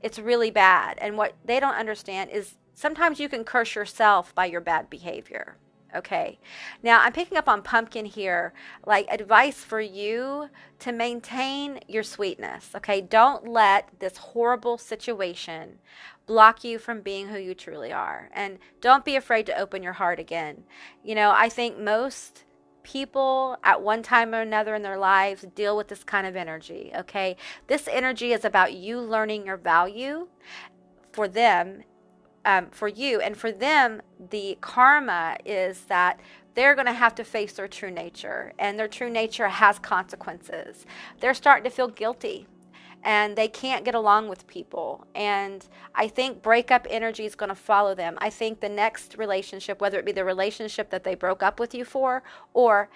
S1: It's really bad. And what they don't understand is sometimes you can curse yourself by your bad behavior. Okay. Now I'm picking up on pumpkin here, like advice for you to maintain your sweetness. Okay. Don't let this horrible situation block you from being who you truly are. And don't be afraid to open your heart again. You know, I think most people at one time or another in their lives deal with this kind of energy. Okay. This energy is about you learning your value for them, for you, and for them the karma is that they're going to have to face their true nature, and their true nature has consequences. They're starting to feel guilty, and they can't get along with people, and I think breakup energy is going to follow them. I think the next relationship, whether it be the relationship that they broke up with you for, or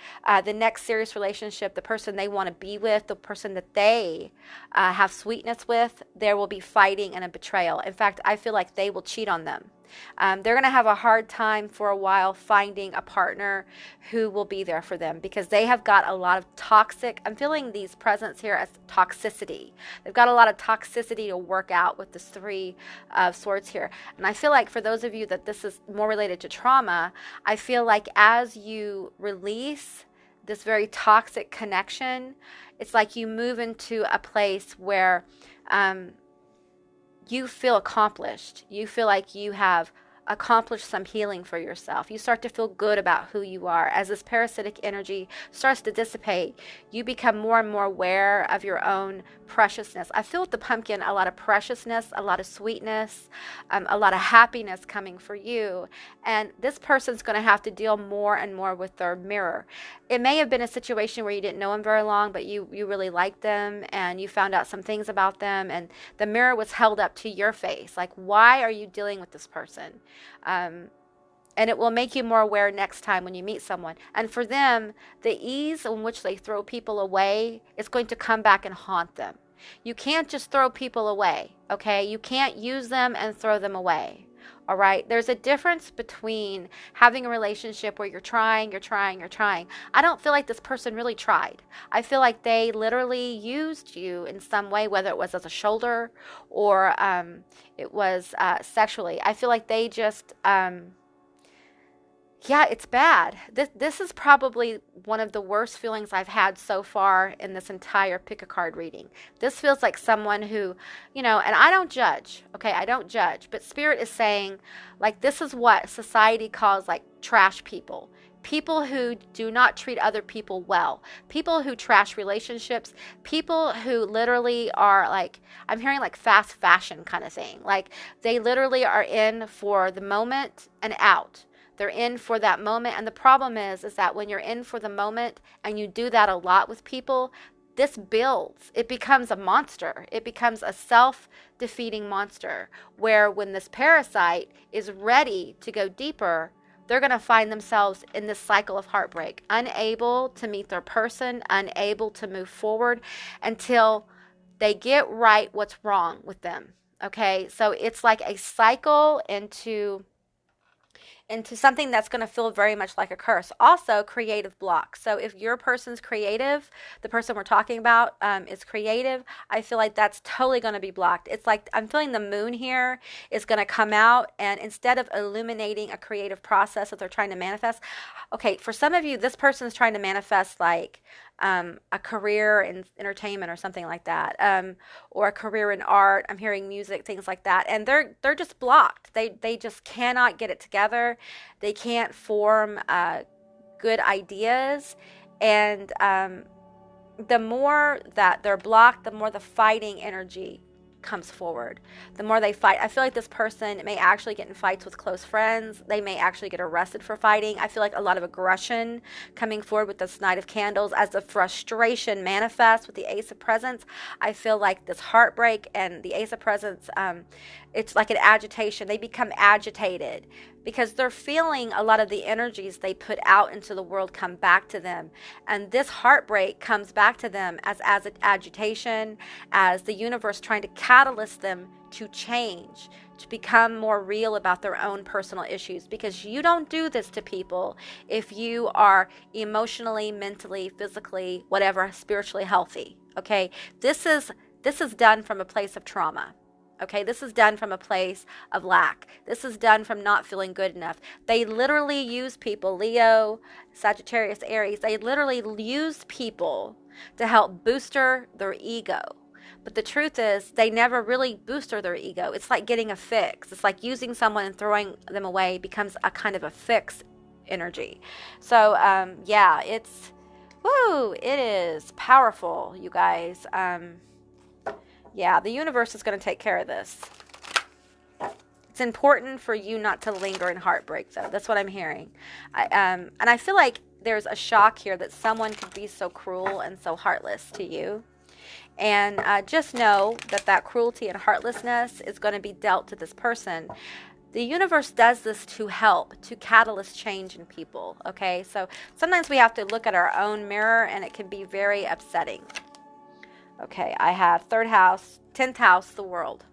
S1: the next serious relationship, the person they want to be with, the person that they have sweetness with, there will be fighting and a betrayal. In fact, I feel like they will cheat on them. They're going to have a hard time for a while finding a partner who will be there for them, because they have got a lot of toxic, I'm feeling these presents here as toxicity. They've got a lot of toxicity to work out with this Three of Swords here. And I feel like for those of you that this is more related to trauma, I feel like as you release this very toxic connection, it's like you move into a place where you feel accomplished. You feel like you have accomplished some healing for yourself. You start to feel good about who you are. As this parasitic energy starts to dissipate, you become more and more aware of your own preciousness. I feel with the pumpkin a lot of preciousness, a lot of sweetness, a lot of happiness coming for you. And this person's going to have to deal more and more with their mirror. It may have been a situation where you didn't know them very long, but you really liked them and you found out some things about them, and the mirror was held up to your face. Like, why are you dealing with this person? And it will make you more aware next time when you meet someone. And for them, the ease in which they throw people away is going to come back and haunt them. You can't just throw people away, okay? You can't use them and throw them away, all right? There's a difference between having a relationship where you're trying. I don't feel like this person really tried. I feel like they literally used you in some way, whether it was as a shoulder or it was sexually. I feel like they just... yeah, it's bad. This is probably one of the worst feelings I've had so far in this entire pick a card reading. This feels like someone who, you know, and I don't judge, okay? I don't judge, but Spirit is saying, like, this is what society calls, like, trash people. People who do not treat other people well. People who trash relationships. People who literally are, like, I'm hearing, like, fast fashion kind of thing. Like, they literally are in for the moment and out. They're in for that moment. And the problem is that when you're in for the moment and you do that a lot with people, this builds. It becomes a monster. It becomes a self-defeating monster where when this parasite is ready to go deeper, they're going to find themselves in this cycle of heartbreak, unable to meet their person, unable to move forward until they get right what's wrong with them. Okay, so it's like a cycle into into something that's going to feel very much like a curse. Also, creative block. So if your person's creative, the person we're talking about is creative, I feel like that's totally going to be blocked. It's like I'm feeling the moon here is going to come out, and instead of illuminating a creative process that they're trying to manifest, okay, for some of you, this person is trying to manifest like a career in entertainment or something like that, or a career in art. I'm hearing music, things like that, and they're just blocked. They just cannot get it together. They can't form good ideas, and the more that they're blocked, the more the fighting energy comes forward. The more they fight, I feel like this person may actually get in fights with close friends. They may actually get arrested for fighting. I feel like a lot of aggression coming forward with this Knight of Candles as the frustration manifests with the Ace of Presents. I feel like this heartbreak and the Ace of Presents, it's like an agitation. They become agitated because they're feeling a lot of the energies they put out into the world come back to them. And this heartbreak comes back to them as an agitation, as the universe trying to catalyst them to change, to become more real about their own personal issues. Because you don't do this to people if you are emotionally, mentally, physically, whatever, spiritually healthy. Okay? This is done from a place of trauma. Okay, this is done from a place of lack. This is done from not feeling good enough. They literally use people, Leo, Sagittarius, Aries, they literally use people to help booster their ego. But the truth is, they never really booster their ego. It's like getting a fix. It's like using someone and throwing them away becomes a kind of a fix energy. So, yeah, it's, woo, it is powerful, you guys. Yeah, the universe is going to take care of this. It's important for you not to linger in heartbreak, though. That's what I'm hearing. And I feel like there's a shock here that someone could be so cruel and so heartless to you. And just know that that cruelty and heartlessness is going to be dealt to this person. The universe does this to help, to catalyst change in people, okay? So sometimes we have to look at our own mirror, and it can be very upsetting. Okay, I have third house, 10th house, the world.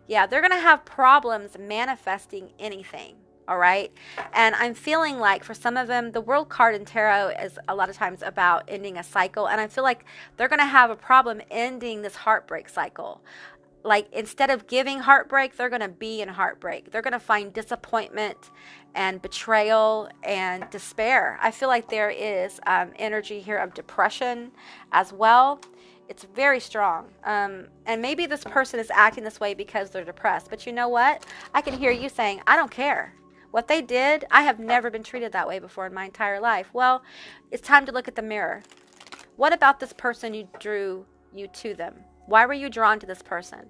S1: Yeah, they're going to have problems manifesting anything, all right? And I'm feeling like for some of them, the world card in tarot is a lot of times about ending a cycle. And I feel like they're going to have a problem ending this heartbreak cycle. Like instead of giving heartbreak, they're going to be in heartbreak. They're going to find disappointment and betrayal and despair. I feel like there is energy here of depression as well. It's very strong. And maybe this person is acting this way because they're depressed. But you know what? I can hear you saying, I don't care. What they did, I have never been treated that way before in my entire life. Well, it's time to look at the mirror. What about this person you drew you to them? Why were you drawn to this person?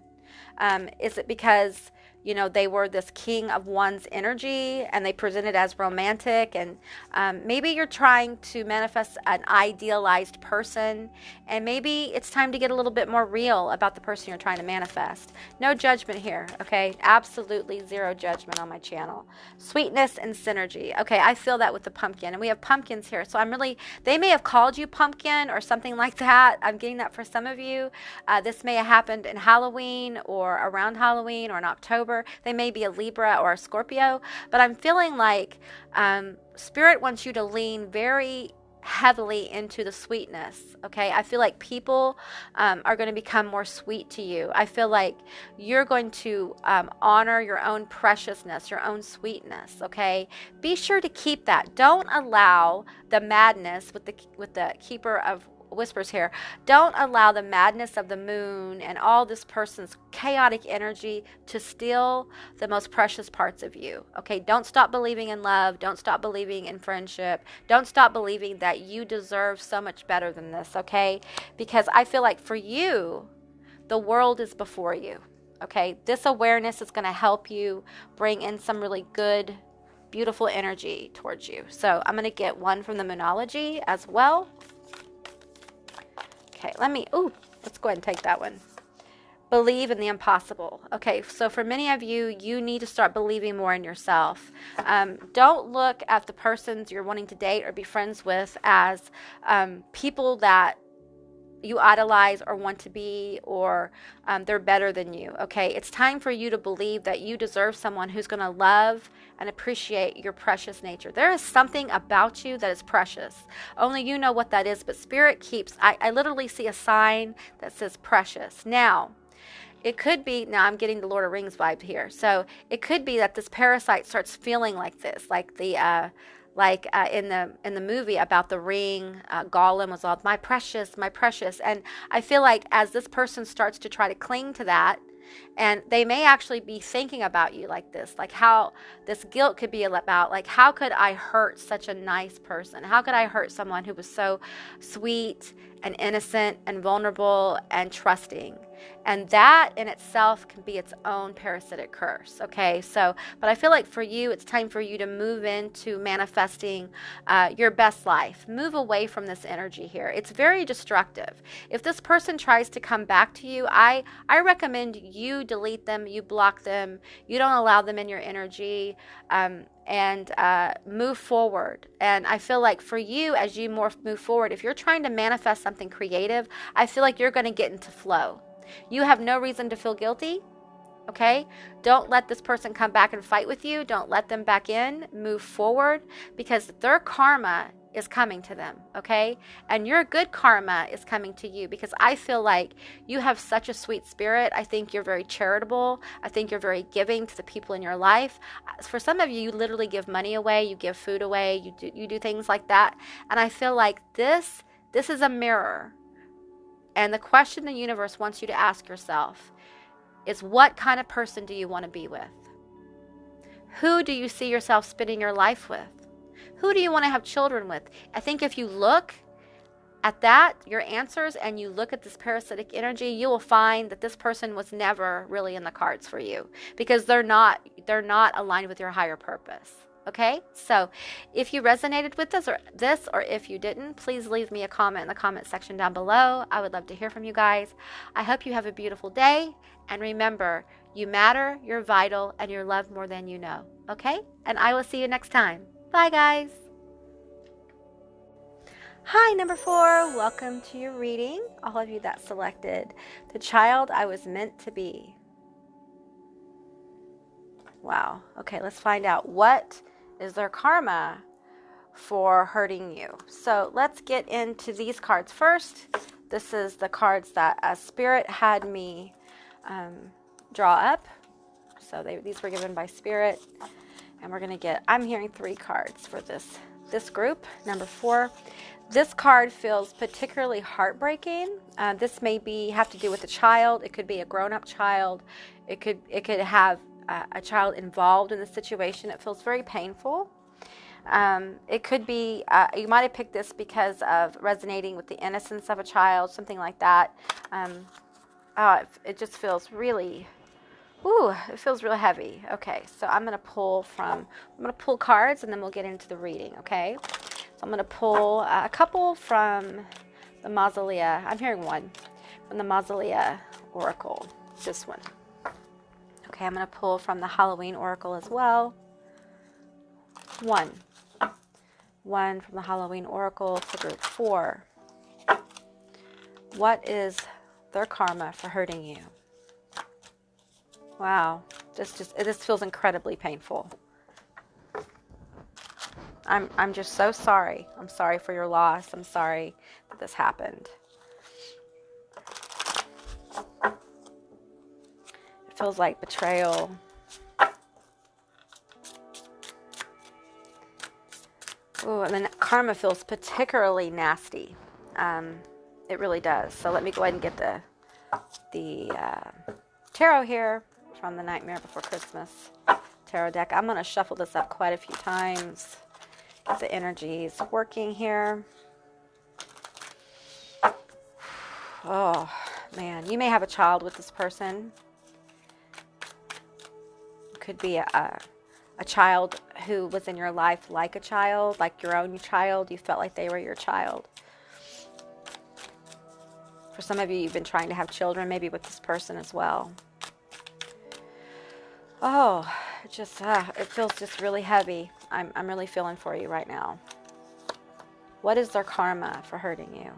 S1: Is it because, you know, they were this king of one's energy and they presented as romantic, and maybe you're trying to manifest an idealized person, and maybe it's time to get a little bit more real about the person you're trying to manifest. No judgment here, okay? Absolutely zero judgment on my channel. Sweetness and synergy. Okay, I feel that with the pumpkin, and we have pumpkins here, so they may have called you pumpkin or something like that. I'm getting that for some of you. This may have happened in Halloween or around Halloween or in October. They may be a Libra or a Scorpio, but I'm feeling like Spirit wants you to lean very heavily into the sweetness, okay? I feel like people are going to become more sweet to you. I feel like you're going to honor your own preciousness, your own sweetness, okay? Be sure to keep that. Don't allow the madness with the Keeper of Whispers here. Don't allow the madness of the moon and all this person's chaotic energy to steal the most precious parts of you. Okay, don't stop believing in love. Don't stop believing in friendship. Don't stop believing that you deserve so much better than this, okay? Because I feel like for you, the world is before you. Okay, this awareness is going to help you bring in some really good, beautiful energy towards you. So I'm going to get one from the Moonology as well. Okay, let's go ahead and take that one. Believe in the impossible. Okay, so for many of you, you need to start believing more in yourself. Don't look at the persons you're wanting to date or be friends with as people that you idolize or want to be, or they're better than you, okay? It's time for you to believe that you deserve someone who's going to love and appreciate your precious nature. There is something about you that is precious. Only you know what that is, but Spirit keeps, I literally see a sign that says precious. Now, it could be, now I'm getting the Lord of Rings vibe here. So it could be that this parasite starts feeling like this, like the in the movie about the ring, Gollum was all my precious, and I feel like as this person starts to try to cling to that, and they may actually be thinking about you like this, like how this guilt could be about, like, how could I hurt such a nice person? How could I hurt someone who was so sweet and innocent and vulnerable and trusting? And that in itself can be its own parasitic curse, okay? So, but I feel like for you, it's time for you to move into manifesting your best life. Move away from this energy here. It's very destructive. If this person tries to come back to you, I recommend you delete them, you block them, you don't allow them in your energy, and move forward. And I feel like for you, as you move forward, if you're trying to manifest something creative, I feel like you're going to get into flow. You have no reason to feel guilty, okay? Don't let this person come back and fight with you. Don't let them back in. Move forward, because their karma is coming to them, okay? And your good karma is coming to you, because I feel like you have such a sweet spirit. I think you're very charitable. I think you're very giving to the people in your life. For some of you, you literally give money away, you give food away, you do things like that. And I feel like this is a mirror. And the question the universe wants you to ask yourself is, what kind of person do you want to be with? Who do you see yourself spending your life with? Who do you want to have children with? I think if you look at that, your answers, and you look at this parasitic energy, you will find that this person was never really in the cards for you, because they're not aligned with your higher purpose. Okay, so if you resonated with this, or if you didn't, please leave me a comment in the comment section down below. I would love to hear from you guys. I hope you have a beautiful day, and remember, you matter, you're vital, and you're loved more than you know. Okay, and I will see you next time. Bye, guys. Hi, number 4. Welcome to your reading. All of you that selected the child I was meant to be. Wow. Okay, let's find out what is their karma for hurting you. So let's get into these cards first. This is the cards that Spirit had me draw up. So these were given by Spirit, and we're going to get, I'm hearing 3 cards for this group. Number 4. This card feels particularly heartbreaking. This may have to do with a child. It could be a grown-up child. It could have a child involved in the situation. It feels very painful. It could be, you might have picked this because of resonating with the innocence of a child, something like that. It just feels really, it feels real heavy. Okay, so I'm going to pull cards, and then we'll get into the reading, okay? So I'm going to pull a couple from the Mausolea. I'm hearing one from the Mausolea Oracle, this one. Okay, I'm going to pull from the Halloween Oracle as well. One from the Halloween Oracle for group 4. What is their karma for hurting you? Wow, this feels incredibly painful. I'm just so sorry. I'm sorry for your loss. I'm sorry that this happened. It feels like betrayal. Ooh, and then karma feels particularly nasty. It really does. So let me go ahead and get the tarot here from the Nightmare Before Christmas tarot deck. I'm going to shuffle this up quite a few times. Get the energies working here. Oh, man. You may have a child with this person. It could be a child who was in your life like a child, like your own child. You felt like they were your child. For some of you, you've been trying to have children, maybe with this person as well. Oh, it feels just really heavy. I'm really feeling for you right now. What is their karma for hurting you?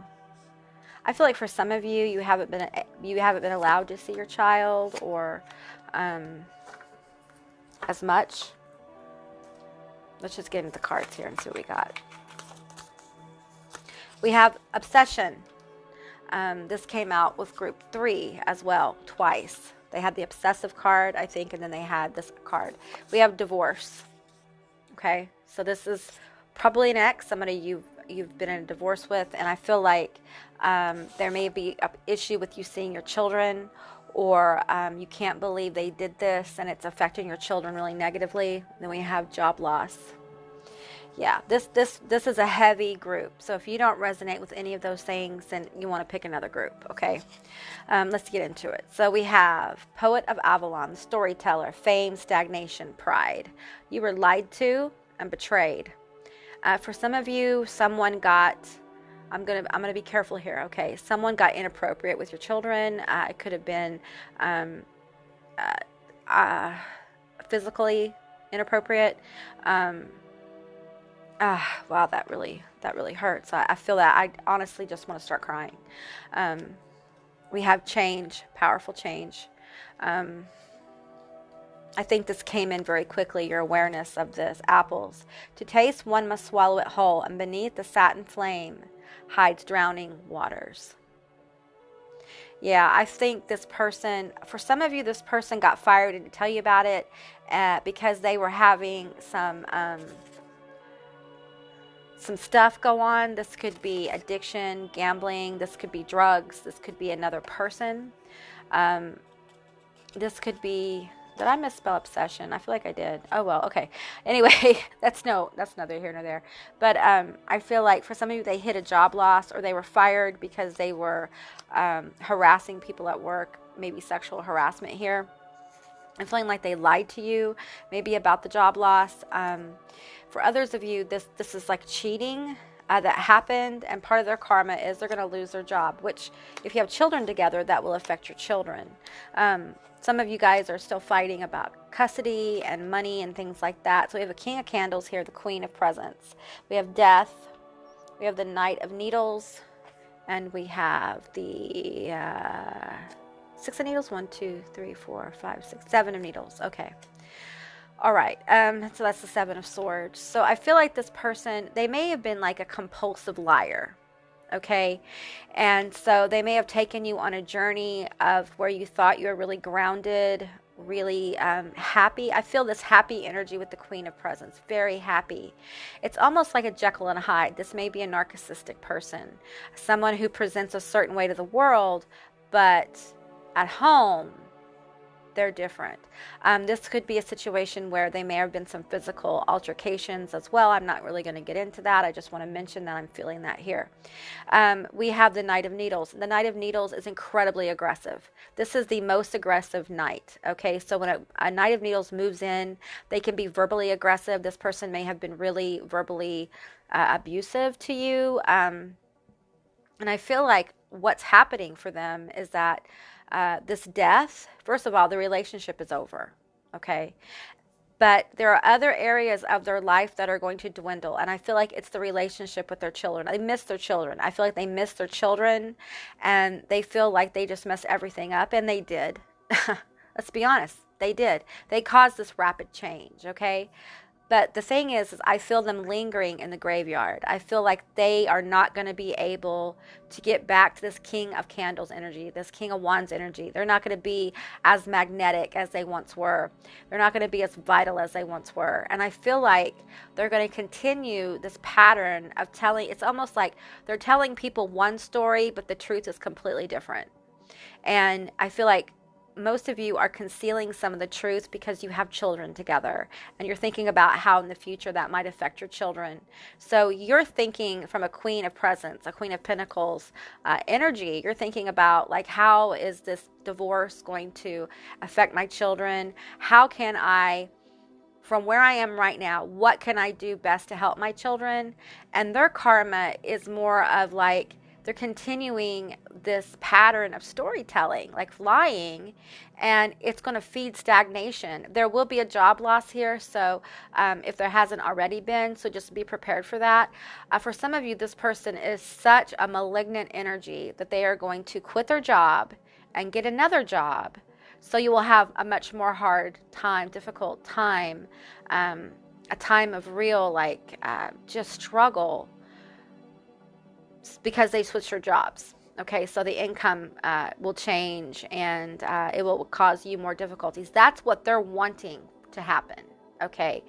S1: I feel like for some of you, you haven't been allowed to see your child or as much. Let's just get into the cards here and see what we got. We have obsession. This came out with group 3 as well, twice. They had the obsessive card, I think, and then they had this card. We have divorce. Okay, so this is probably an ex, somebody you've been in a divorce with, and I feel like there may be an issue with you seeing your children, or you can't believe they did this and it's affecting your children really negatively. Then we have job loss. Yeah, this is a heavy group. So if you don't resonate with any of those things, then you want to pick another group, okay? Let's get into it. So we have Poet of Avalon, the storyteller, fame, stagnation, pride. You were lied to and betrayed. For some of you, someone got, I'm gonna be careful here, okay? Someone got inappropriate with your children. It could have been physically inappropriate. Wow, that really hurts. I feel that I honestly just want to start crying. We have change, powerful change. I think this came in very quickly, your awareness of this. Apples. To taste, one must swallow it whole, and beneath the satin flame hides drowning waters. Yeah, I think this person, for some of you, this person got fired and didn't tell you about it because they were having some stuff go on. This could be addiction, gambling. This could be drugs. This could be another person. This could be, did I misspell obsession? I feel like I did. Oh, well, okay. Anyway, that's neither here nor there. But I feel like for some of you, they hit a job loss or they were fired because they were harassing people at work, maybe sexual harassment here. I'm feeling like they lied to you, maybe about the job loss. For others of you, this is like cheating that happened, and part of their karma is they're going to lose their job, which if you have children together, that will affect your children. Some of you guys are still fighting about custody and money and things like that. So we have a King of Candles here, the Queen of Presents. We have Death. We have the Knight of Needles. And we have the 6 of Needles. 1, 2, 3, 4, 5, 6, 7 of Needles. Okay. All right. So that's the 7 of Swords. So I feel like this person, they may have been like a compulsive liar. Okay. And so they may have taken you on a journey of where you thought you were really grounded, really happy. I feel this happy energy with the Queen of Presents, very happy. It's almost like a Jekyll and Hyde. This may be a narcissistic person, someone who presents a certain way to the world, but at home, they're different. This could be a situation where they may have been some physical altercations as well. I'm not really going to get into that. I just want to mention that I'm feeling that here. We have the Knight of Needles. The Knight of Needles is incredibly aggressive. This is the most aggressive knight. Okay, so when a Knight of Needles moves in, they can be verbally aggressive. This person may have been really verbally abusive to you. And I feel like what's happening for them is that this death, first of all, the relationship is over, okay? But there are other areas of their life that are going to dwindle, and I feel like it's the relationship with their children. They miss their children. I feel like they miss their children, and they feel like they just messed everything up, and they did. Let's be honest, they did. They caused this rapid change, okay? But the thing is I feel them lingering in the graveyard. I feel like they are not going to be able to get back to this King of Candles energy, this King of Wands energy. They're not going to be as magnetic as they once were. They're not going to be as vital as they once were. And I feel like they're going to continue this pattern of telling, it's almost like they're telling people one story, but the truth is completely different. And I feel like most of you are concealing some of the truth because you have children together and you're thinking about how in the future that might affect your children. So you're thinking from a Queen of Presents, a Queen of Pentacles energy. You're thinking about like, how is this divorce going to affect my children? How can I, from where I am right now, what can I do best to help my children? And their karma is more of like, they're continuing this pattern of storytelling, like lying, and it's going to feed stagnation. There will be a job loss here, so if there hasn't already been, so just be prepared for that. For some of you, this person is such a malignant energy that they are going to quit their job and get another job. So you will have a much more hard time, difficult time, a time of real just struggle because they switched their jobs. Okay, so the income will change, and it will cause you more difficulties. That's what they're wanting to happen. Okay,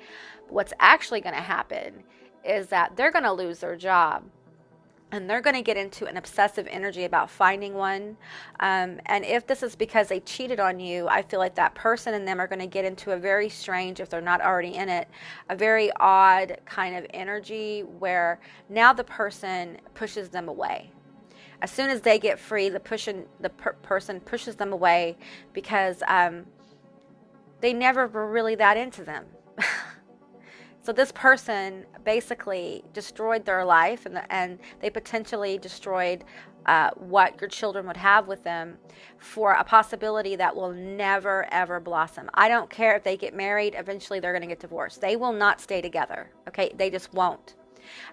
S1: but what's actually going to happen is that they're going to lose their job, and they're going to get into an obsessive energy about finding one. And if this is because they cheated on you, I feel like that person and them are going to get into a very strange, if they're not already in it, a very odd kind of energy where now the person pushes them away. As soon as they get free, the person pushes them away because they never were really that into them. So this person basically destroyed their life, and they potentially destroyed what your children would have with them for a possibility that will never, ever blossom. I don't care if they get married. Eventually, they're going to get divorced. They will not stay together. Okay? They just won't.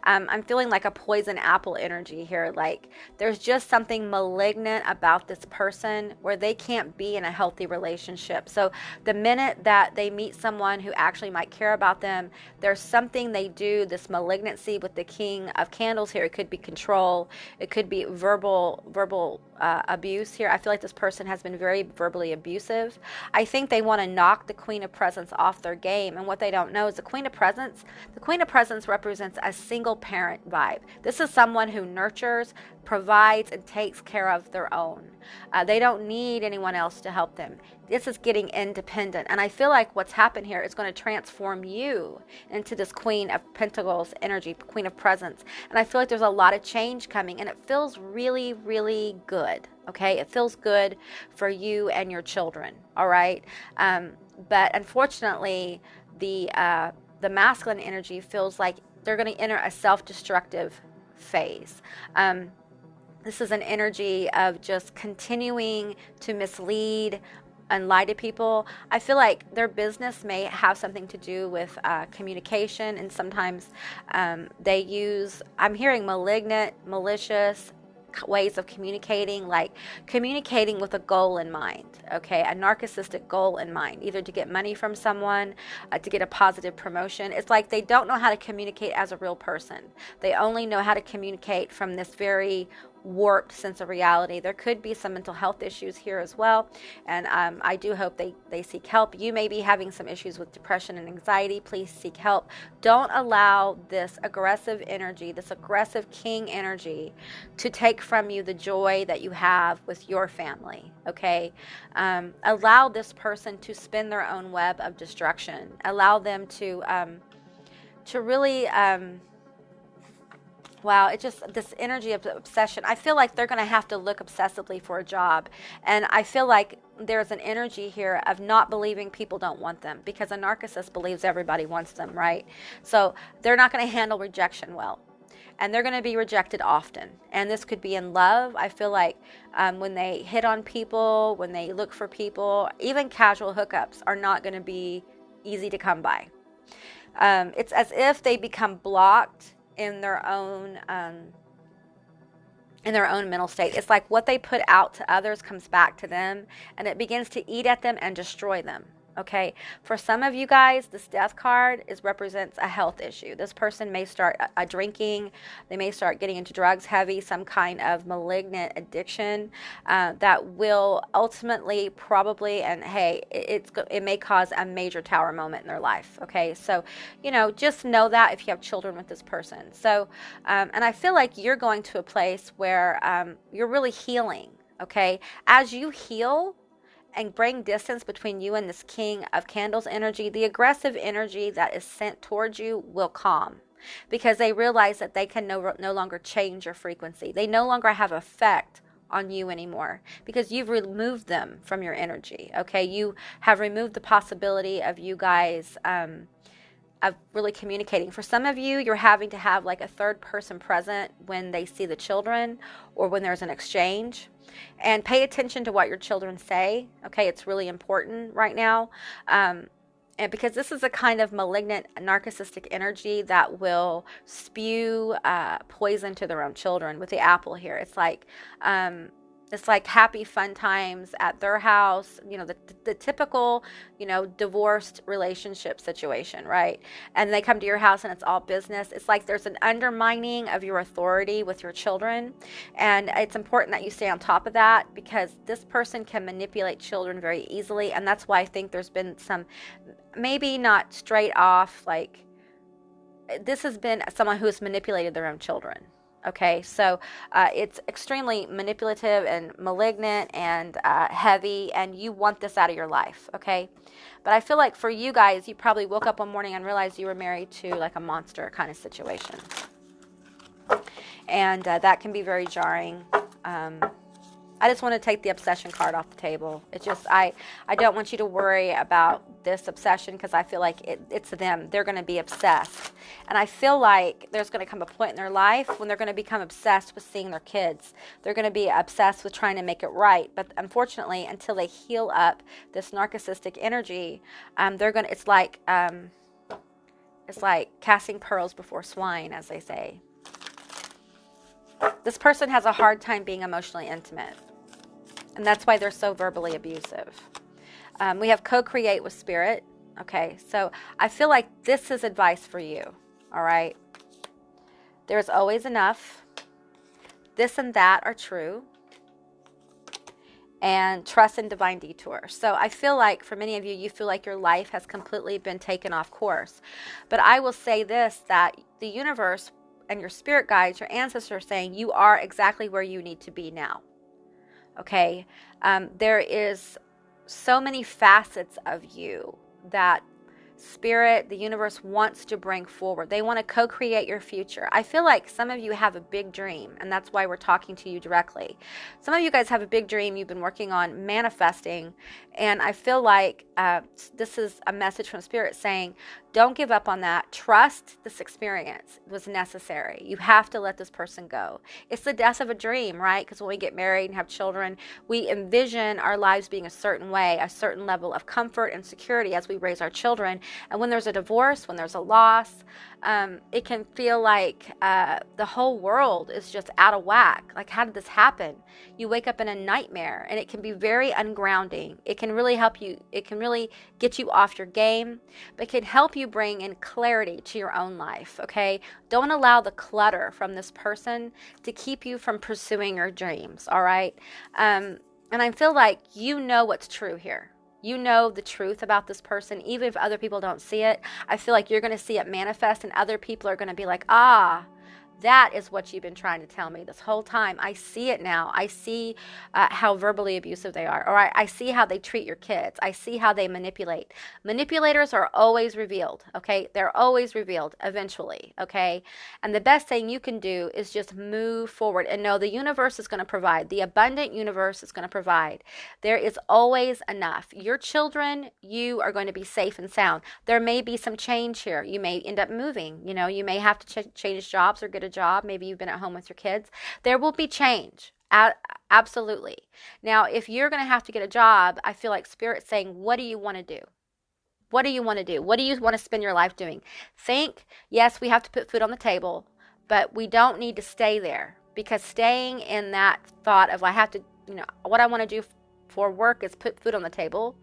S1: I'm feeling like a poison apple energy here. Like there's just something malignant about this person where they can't be in a healthy relationship. So the minute that they meet someone who actually might care about them, there's something they do, this malignancy with the King of Candles here. It could be control. It could be verbal abuse here. I feel like this person has been very verbally abusive. I think they want to knock the Queen of Presents off their game. And what they don't know is the Queen of Presents represents a single parent vibe. This is someone who nurtures, provides, and takes care of their own. They don't need anyone else to help them. This is getting independent. And I feel like what's happened here is going to transform you into this Queen of Pentacles energy, Queen of Presents. And I feel like there's a lot of change coming, and it feels really, really good. Okay? It feels good for you and your children. All right? But unfortunately, the masculine energy feels like they're going to enter a self-destructive phase. This is an energy of just continuing to mislead and lie to people. I feel like their business may have something to do with communication, and sometimes they use, I'm hearing malignant, malicious ways of communicating, like communicating with a goal in mind, okay, a narcissistic goal in mind, either to get money from someone, to get a positive promotion. It's like they don't know how to communicate as a real person. They only know how to communicate from this very warped sense of reality. There could be some mental health issues here as well, and I do hope they seek help. You may be having some issues with depression and anxiety. Please seek help. Don't allow this aggressive energy, this aggressive king energy, to take from you the joy that you have with your family, okay? Allow this person to spin their own web of destruction. Allow them to really wow, it's just this energy of obsession. I feel like they're going to have to look obsessively for a job. And I feel like there's an energy here of not believing people don't want them, because a narcissist believes everybody wants them, right? So they're not going to handle rejection well. And they're going to be rejected often. And this could be in love. I feel like when they hit on people, when they look for people, even casual hookups are not going to be easy to come by. It's as if they become blocked in their own mental state. It's like what they put out to others comes back to them, and it begins to eat at them and destroy them. Okay, for some of you guys, this death card represents a health issue. This person may start drinking. They may start getting into drugs heavy, some kind of malignant addiction that will ultimately probably, and hey, it may cause a major tower moment in their life. Okay, so, just know that if you have children with this person. So, and I feel like you're going to a place where you're really healing. Okay, as you heal and bring distance between you and this King of Candles energy, the aggressive energy that is sent towards you will calm, because they realize that they can no longer change your frequency. They no longer have effect on you anymore, because you've removed them from your energy. Okay, you have removed the possibility of you guys of really communicating. For some of you, you're having to have like a third person present when they see the children or when there's an exchange. And pay attention to what your children say. Okay, it's really important right now. And because this is a kind of malignant narcissistic energy that will spew poison to their own children. With the apple here, it's like happy fun times at their house, the typical, divorced relationship situation, right? And they come to your house and it's all business. It's like there's an undermining of your authority with your children. And it's important that you stay on top of that, because this person can manipulate children very easily. And that's why I think there's been some, maybe not straight off, like this has been someone who has manipulated their own children. Okay, so it's extremely manipulative and malignant and heavy, and you want this out of your life, okay? But I feel like for you guys, you probably woke up one morning and realized you were married to like a monster kind of situation. And that can be very jarring. I just want to take the obsession card off the table. It's just, I don't want you to worry about this obsession, because I feel like it's them. They're going to be obsessed. And I feel like there's going to come a point in their life when they're going to become obsessed with seeing their kids. They're going to be obsessed with trying to make it right. But unfortunately, until they heal up this narcissistic energy, it's like casting pearls before swine, as they say. This person has a hard time being emotionally intimate. And that's why they're so verbally abusive. We have co-create with spirit. Okay, so I feel like this is advice for you. All right. There's always enough. This and that are true. And trust in divine detours. So I feel like for many of you, you feel like your life has completely been taken off course. But I will say this, that the universe and your spirit guides, your ancestors are saying you are exactly where you need to be now. Okay, there is so many facets of you that spirit, the universe wants to bring forward. They want to co-create your future. I feel like some of you have a big dream, and that's why we're talking to you directly. Some of you guys have a big dream you've been working on manifesting, and I feel like this is a message from spirit saying, don't give up on that. Trust this experience was necessary. You have to let this person go. It's the death of a dream, right? Because when we get married and have children, we envision our lives being a certain way, a certain level of comfort and security as we raise our children. And when there's a divorce, when there's a loss, it can feel like the whole world is just out of whack. Like, how did this happen? You wake up in a nightmare, and it can be very ungrounding. It can really help you. It can really get you off your game, but it can help you bring in clarity to your own life, okay? Don't allow the clutter from this person to keep you from pursuing your dreams, all right? And I feel like you know what's true here. You know the truth about this person, even if other people don't see it. I feel like you're going to see it manifest, and other people are going to be like, that is what you've been trying to tell me this whole time. I see it now. I see how verbally abusive they are. Or I see how they treat your kids. I see how they manipulate. Manipulators are always revealed, okay? They're always revealed eventually, okay? And the best thing you can do is just move forward and know the universe is going to provide. The abundant universe is going to provide. There is always enough. Your children, you are going to be safe and sound. There may be some change here. You may end up moving. You may have to change jobs or get a job. Maybe you've been at home with your kids. There will be change. Absolutely. Now, if you're going to have to get a job, I feel like Spirit's saying, what do you want to do? What do you want to do? What do you want to spend your life doing? Think, yes, we have to put food on the table, but we don't need to stay there, because staying in that thought of I have to, what I want to do for work is put food on the table.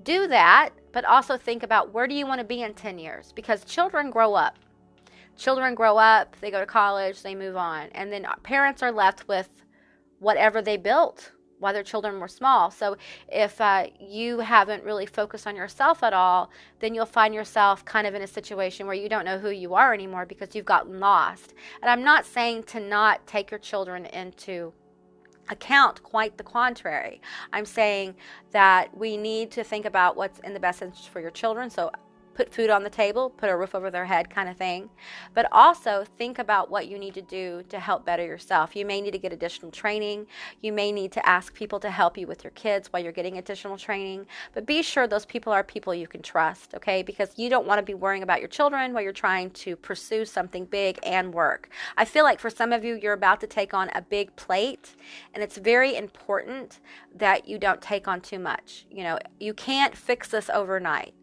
S1: Do that, but also think about where do you want to be in 10 years? Because children grow up. Children grow up, they go to college, they move on. And then parents are left with whatever they built while their children were small. So if you haven't really focused on yourself at all, then you'll find yourself kind of in a situation where you don't know who you are anymore because you've gotten lost. And I'm not saying to not take your children into account, quite the contrary. I'm saying that we need to think about what's in the best interest for your children. So put food on the table, put a roof over their head kind of thing. But also think about what you need to do to help better yourself. You may need to get additional training. You may need to ask people to help you with your kids while you're getting additional training. But be sure those people are people you can trust, okay? Because you don't want to be worrying about your children while you're trying to pursue something big and work. I feel like for some of you, you're about to take on a big plate, and it's very important that you don't take on too much. You know, you can't fix this overnight.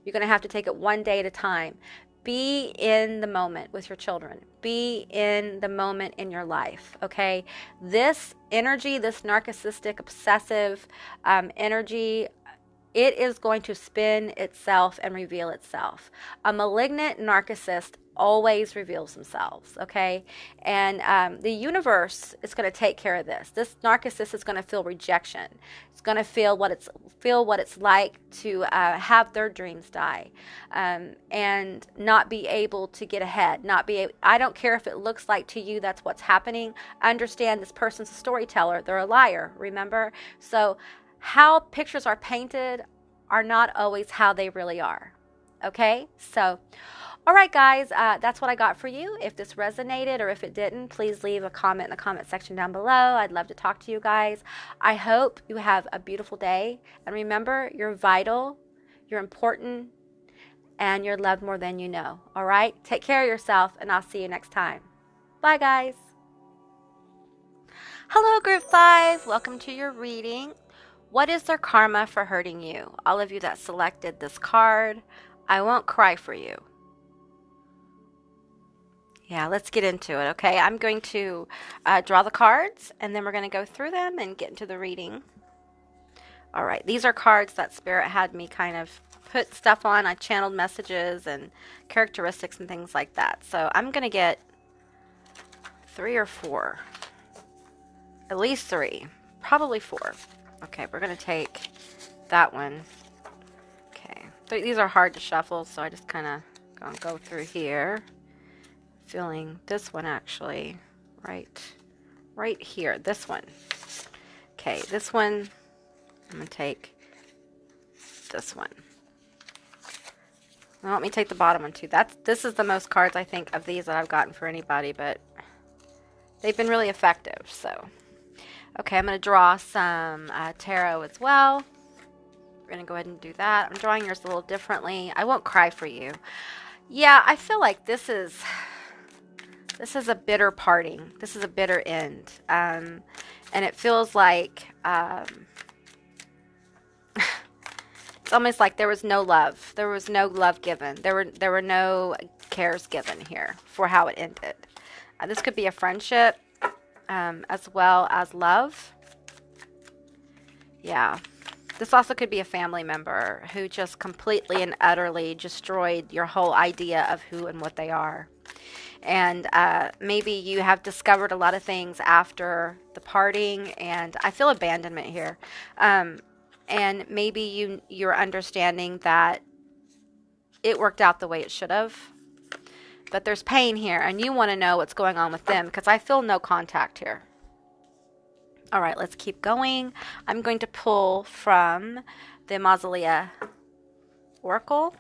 S1: You're going to have to take it one day at a time. Be in the moment with your children. Be in the moment in your life, okay? This energy, this narcissistic, obsessive energy, it is going to spin itself and reveal itself. A malignant narcissist always reveals themselves, okay? And the universe is going to take care of this. This narcissist is going to feel rejection. It's going to feel what it's like to have their dreams die, and not be able to get ahead. I don't care if it looks like to you that's what's happening. Understand this person's a storyteller. They're a liar, remember? So how pictures are painted are not always how they really are, okay? So, all right, guys, that's what I got for you. If this resonated or if it didn't, please leave a comment in the comment section down below. I'd love to talk to you guys. I hope you have a beautiful day. And remember, you're vital, you're important, and you're loved more than you know, all right? Take care of yourself, and I'll see you next time. Bye, guys. Hello, Group 5. Welcome to your reading. What is their karma for hurting you? All of you that selected this card, I won't cry for you. Yeah, let's get into it, okay? I'm going to draw the cards, and then we're going to go through them and get into the reading. All right, these are cards that Spirit had me kind of put stuff on. I channeled messages and characteristics and things like that. So I'm going to get 3 or 4. At least 3. Probably 4. Okay, we're going to take that one. Okay, these are hard to shuffle, so I just kind of going to go through here. Feeling this one actually right here, this one. Okay, this one, I'm going to take this one. Now let me take the bottom one too. This is the most cards I think of these that I've gotten for anybody, but they've been really effective. So, okay, I'm going to draw some tarot as well. We're going to go ahead and do that. I'm drawing yours a little differently. I won't cry for you. Yeah, I feel like this is a bitter parting. This is a bitter end. And it feels like it's almost like there was no love. There was no love given. There were no cares given here for how it ended. This could be a friendship as well as love. Yeah. This also could be a family member who just completely and utterly destroyed your whole idea of who and what they are. And maybe you have discovered a lot of things after the parting, and I feel abandonment here. And maybe you're understanding that it worked out the way it should have, but there's pain here, and you want to know what's going on with them, because I feel no contact here. All right, let's keep going. I'm going to pull from the Mausolea Oracle.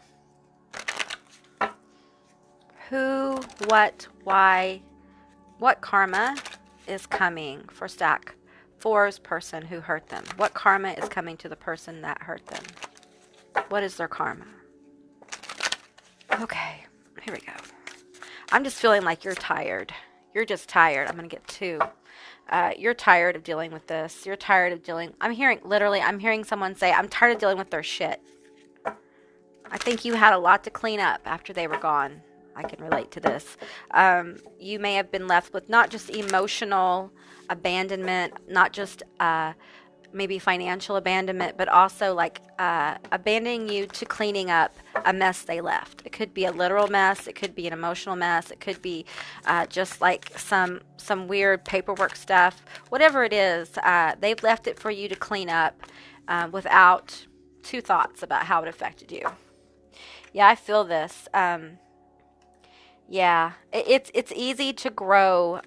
S1: Who, what, why, what karma is coming for Stack 4's person who hurt them? What karma is coming to the person that hurt them? What is their karma? Okay, here we go. I'm just feeling like you're tired. You're just tired. I'm going to get 2. You're tired of dealing with this. You're tired of dealing. I'm hearing someone say, I'm tired of dealing with their shit. I think you had a lot to clean up after they were gone. I can relate to this. You may have been left with not just emotional abandonment, not just maybe financial abandonment, but also like abandoning you to cleaning up a mess they left. It could be a literal mess. It could be an emotional mess. It could be just like some weird paperwork stuff. Whatever it is, they've left it for you to clean up without 2 thoughts about how it affected you. Yeah, I feel this. Yeah, it's easy to grow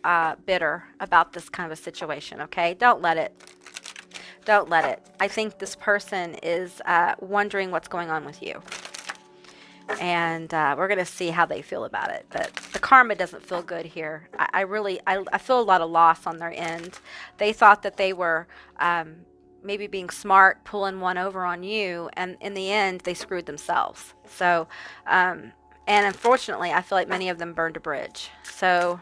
S1: bitter about this kind of a situation, okay? Don't let it. Don't let it. I think this person is wondering what's going on with you. And we're going to see how they feel about it. But the karma doesn't feel good here. I feel a lot of loss on their end. They thought that they were maybe being smart, pulling one over on you, and in the end, they screwed themselves. So, and unfortunately, I feel like many of them burned a bridge. So,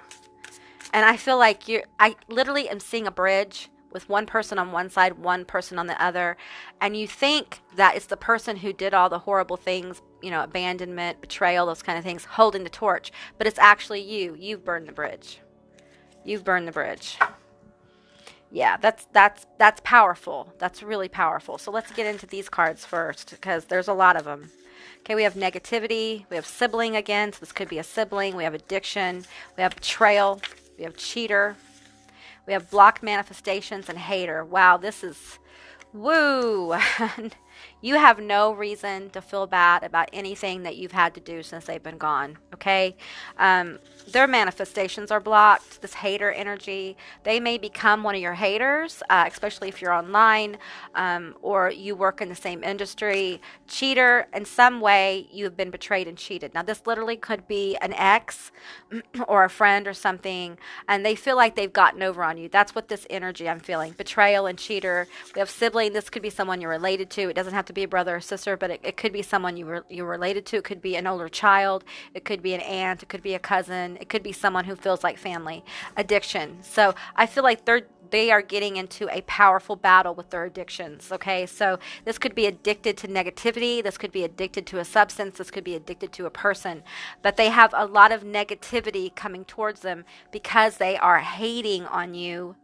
S1: and I feel like I literally am seeing a bridge with one person on one side, one person on the other, and you think that it's the person who did all the horrible things, you know, abandonment, betrayal, those kind of things, holding the torch, but it's actually you. You've burned the bridge. You've burned the bridge. Yeah, that's powerful. That's really powerful. So let's get into these cards first, because there's a lot of them. Okay, we have negativity. We have sibling again, so this could be a sibling. We have addiction. We have betrayal. We have cheater. We have block manifestations and hater. Wow, this is woo. You have no reason to feel bad about anything that you've had to do since they've been gone, okay? Their manifestations are blocked, this hater energy. They may become one of your haters, especially if you're online or you work in the same industry. Cheater, in some way, you have been betrayed and cheated. Now, this literally could be an ex or a friend or something, and they feel like they've gotten over on you. That's what this energy I'm feeling. Betrayal and cheater. We have sibling. This could be someone you're related to. It doesn't have to be a brother or sister, but it could be someone you're related to. It could be an older child. It could be an aunt. It could be a cousin. It could be someone who feels like family. Addiction. So I feel like they are getting into a powerful battle with their addictions. Okay, so this could be addicted to negativity. This could be addicted to a substance. This could be addicted to a person. But they have a lot of negativity coming towards them because they are hating on you.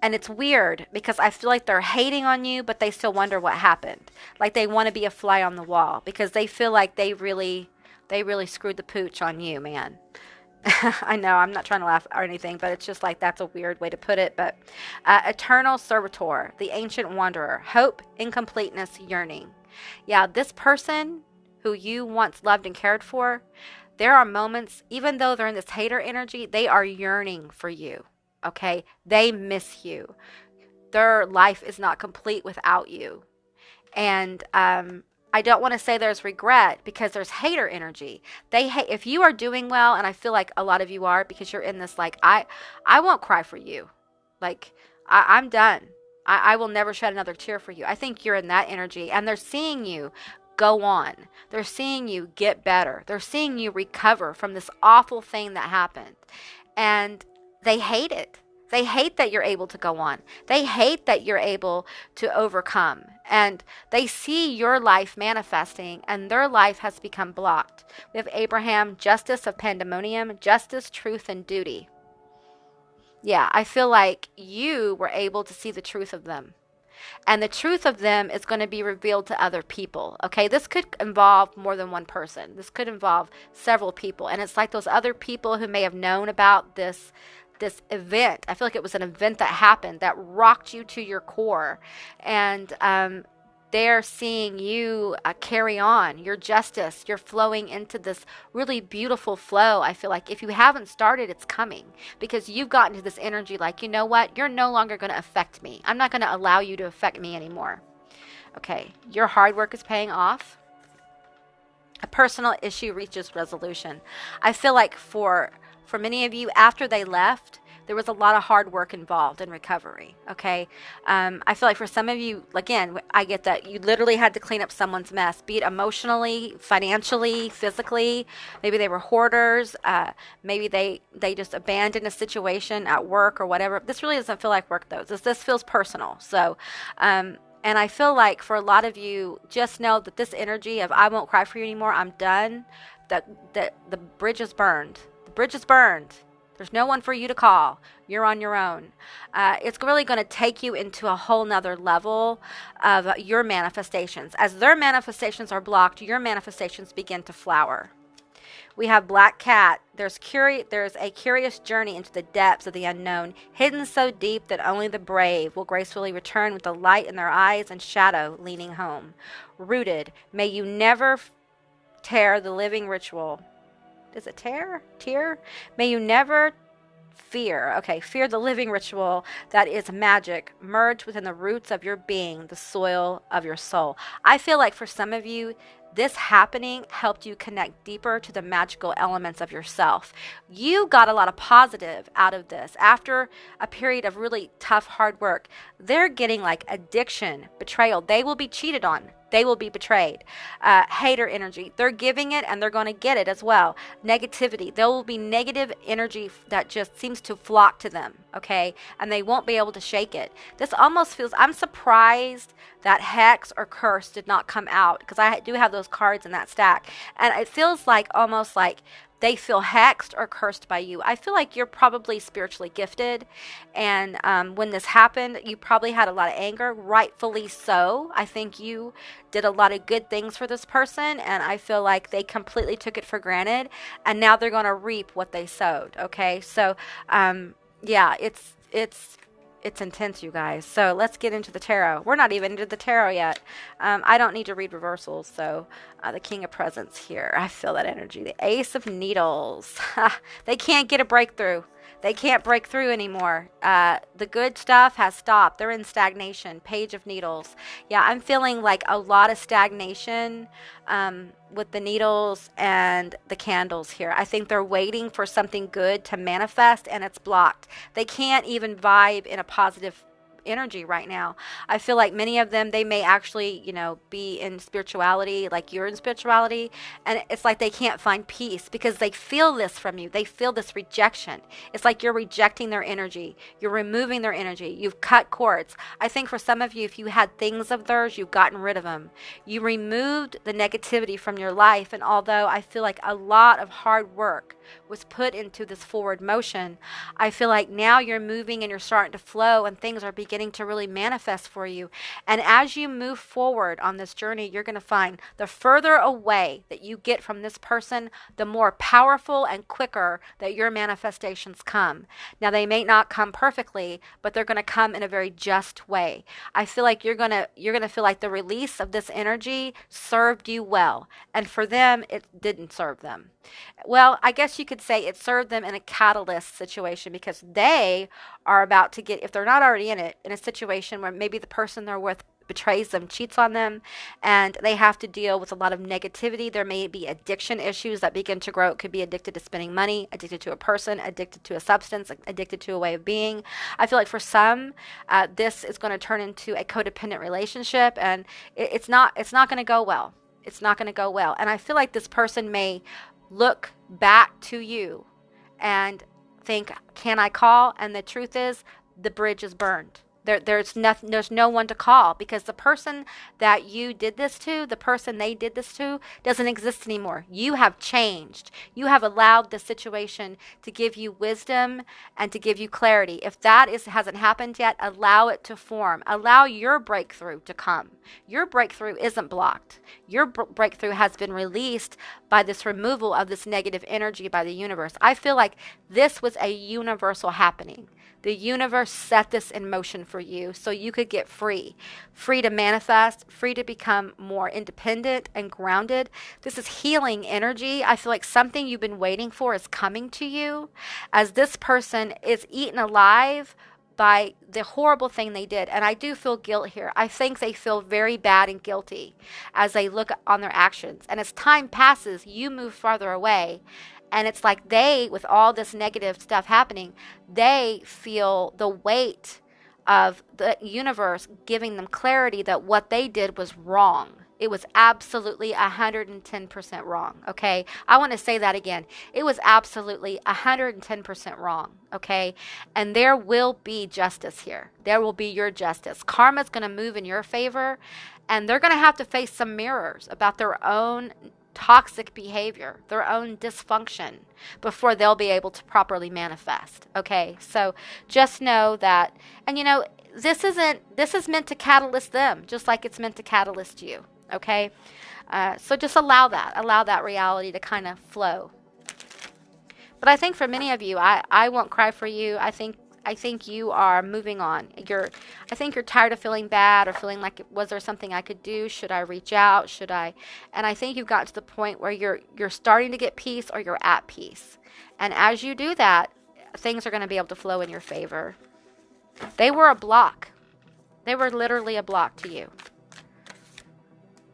S1: And it's weird because I feel like they're hating on you, but they still wonder what happened. Like they want to be a fly on the wall because they feel like they really screwed the pooch on you, man. I know, I'm not trying to laugh or anything, but it's just like that's a weird way to put it. But eternal servitor, the ancient wanderer, hope, incompleteness, yearning. Yeah, this person who you once loved and cared for, there are moments, even though they're in this hater energy, they are yearning for you. Okay, they miss you. Their life is not complete without you. And I don't want to say there's regret because there's hater energy. They hate if you are doing well, and I feel like a lot of you are because you're in this like I won't cry for you. Like I'm done. I will never shed another tear for you. I think you're in that energy, and they're seeing you go on. They're seeing you get better. They're seeing you recover from this awful thing that happened, and they hate it. They hate that you're able to go on. They hate that you're able to overcome. And they see your life manifesting and their life has become blocked. We have Abraham, justice of pandemonium, justice, truth, and duty. Yeah, I feel like you were able to see the truth of them. And the truth of them is going to be revealed to other people. Okay, this could involve more than one person. This could involve several people. And it's like those other people who may have known about this event. I feel like it was an event that happened that rocked you to your core. And they're seeing you carry on your justice. You're flowing into this really beautiful flow. I feel like if you haven't started, it's coming because you've gotten to this energy like, you know what? You're no longer going to affect me. I'm not going to allow you to affect me anymore. Okay, your hard work is paying off. A personal issue reaches resolution. I feel like for many of you, after they left, there was a lot of hard work involved in recovery, okay? I feel like for some of you, again, I get that you literally had to clean up someone's mess, be it emotionally, financially, physically. Maybe they were hoarders. Maybe they just abandoned a situation at work or whatever. This really doesn't feel like work, though. This feels personal. So, and I feel like for a lot of you, just know that this energy of I won't cry for you anymore, I'm done, that the bridge is burned. The bridge is burned. There's no one for you to call. You're on your own. It's really going to take you into a whole nother level of your manifestations. As their manifestations are blocked, your manifestations begin to flower. We have Black Cat. There's a curious journey into the depths of the unknown, hidden so deep that only the brave will gracefully return with the light in their eyes and shadow leaning home. Rooted, may you never tear the living ritual. Is it tear? May you never fear. Okay, fear the living ritual that is magic, merged within the roots of your being, the soil of your soul. I feel like for some of you, this happening helped you connect deeper to the magical elements of yourself. You got a lot of positive out of this. After a period of really tough, hard work, they're getting like addiction, betrayal. They will be cheated on. They will be betrayed. Hater energy. They're giving it and they're going to get it as well. Negativity. There will be negative energy that just seems to flock to them, okay? And they won't be able to shake it. This almost feels, I'm surprised that hex or curse did not come out, because I do have those cards in that stack. And it feels like almost like they feel hexed or cursed by you. I feel like you're probably spiritually gifted. And when this happened, you probably had a lot of anger, rightfully so. I think you did a lot of good things for this person. And I feel like they completely took it for granted. And now they're going to reap what they sowed. Okay. So, yeah, it's intense, you guys. So let's get into the tarot. We're not even into the tarot yet. I don't need to read reversals. So the King of Presents here. I feel that energy. The Ace of Needles. They can't get a breakthrough. They can't break through anymore. The good stuff has stopped. They're in stagnation. Page of Needles. Yeah, I'm feeling like a lot of stagnation with the needles and the candles here. I think they're waiting for something good to manifest and it's blocked. They can't even vibe in a positive energy right now. I feel like many of them, they may actually, be in spirituality, like you're in spirituality, and it's like they can't find peace because they feel this from you. They feel this rejection. It's like you're rejecting their energy. You're removing their energy. You've cut cords. I think for some of you, if you had things of theirs, you've gotten rid of them. You removed the negativity from your life. And although I feel like a lot of hard work was put into this forward motion, I feel like now you're moving and you're starting to flow and things are beginning to really manifest for you. And as you move forward on this journey, you're going to find the further away that you get from this person, the more powerful and quicker that your manifestations come. Now, they may not come perfectly, but they're going to come in a very just way. I feel like you're going to feel like the release of this energy served you well, and for them it didn't serve them. Well, I guess you could say it served them in a catalyst situation, because they are about to get, if they're not already in it, in a situation where maybe the person they're with betrays them, cheats on them, and they have to deal with a lot of negativity. There may be addiction issues that begin to grow. It could be addicted to spending money, addicted to a person, addicted to a substance, addicted to a way of being. I feel like for some, this is going to turn into a codependent relationship, and it's not going to go well. It's not going to go well. And I feel like this person may look back to you and think, can I call? And the truth is, the bridge is burned. There's no one to call, because the person that you did this to, the person they did this to, doesn't exist anymore. You have changed. You have allowed the situation to give you wisdom and to give you clarity. If that hasn't happened yet, allow it to form. Allow your breakthrough to come. Your breakthrough isn't blocked. Your breakthrough has been released by this removal of this negative energy by the universe. I feel like this was a universal happening. The universe set this in motion for you so you could get free to manifest, free to become more independent and grounded. This is healing energy. I feel like something you've been waiting for is coming to you, as this person is eaten alive by the horrible thing they did. And I do feel guilt here. I think they feel very bad and guilty as they look on their actions. And as time passes, you move farther away. And it's like they, with all this negative stuff happening, they feel the weight of the universe giving them clarity that what they did was wrong. It was absolutely 110% wrong, okay? I want to say that again. It was absolutely 110% wrong, okay? And there will be justice here. There will be your justice. Karma's going to move in your favor, and they're going to have to face some mirrors about their own toxic behavior, their own dysfunction, before they'll be able to properly manifest. Okay, so just know that, and this is meant to catalyst them, just like it's meant to catalyst you. Okay, so just allow that reality to kind of flow. But I think for many of you, I won't cry for you. I think you are moving on. I think you're tired of feeling bad or feeling like, was there something I could do? Should I reach out? Should I? And I think you've gotten to the point where you're starting to get peace, or you're at peace. And as you do that, things are going to be able to flow in your favor. They were a block. They were literally a block to you.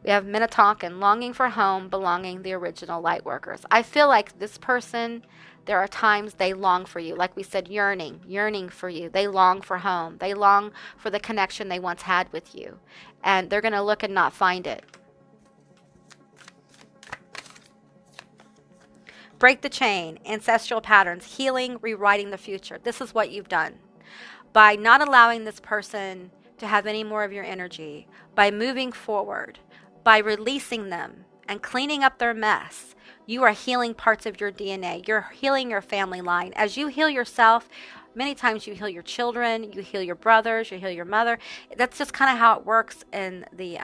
S1: We have Minnetonkan, longing for home, belonging, the original light workers. I feel like this person, there are times they long for you. Like we said, yearning for you. They long for home. They long for the connection they once had with you. And they're going to look and not find it. Break the chain, ancestral patterns, healing, rewriting the future. This is what you've done. By not allowing this person to have any more of your energy, by moving forward, by releasing them and cleaning up their mess, you are healing parts of your DNA. You're healing your family line. As you heal yourself, many times you heal your children, you heal your brothers, you heal your mother. That's just kind of how it works in the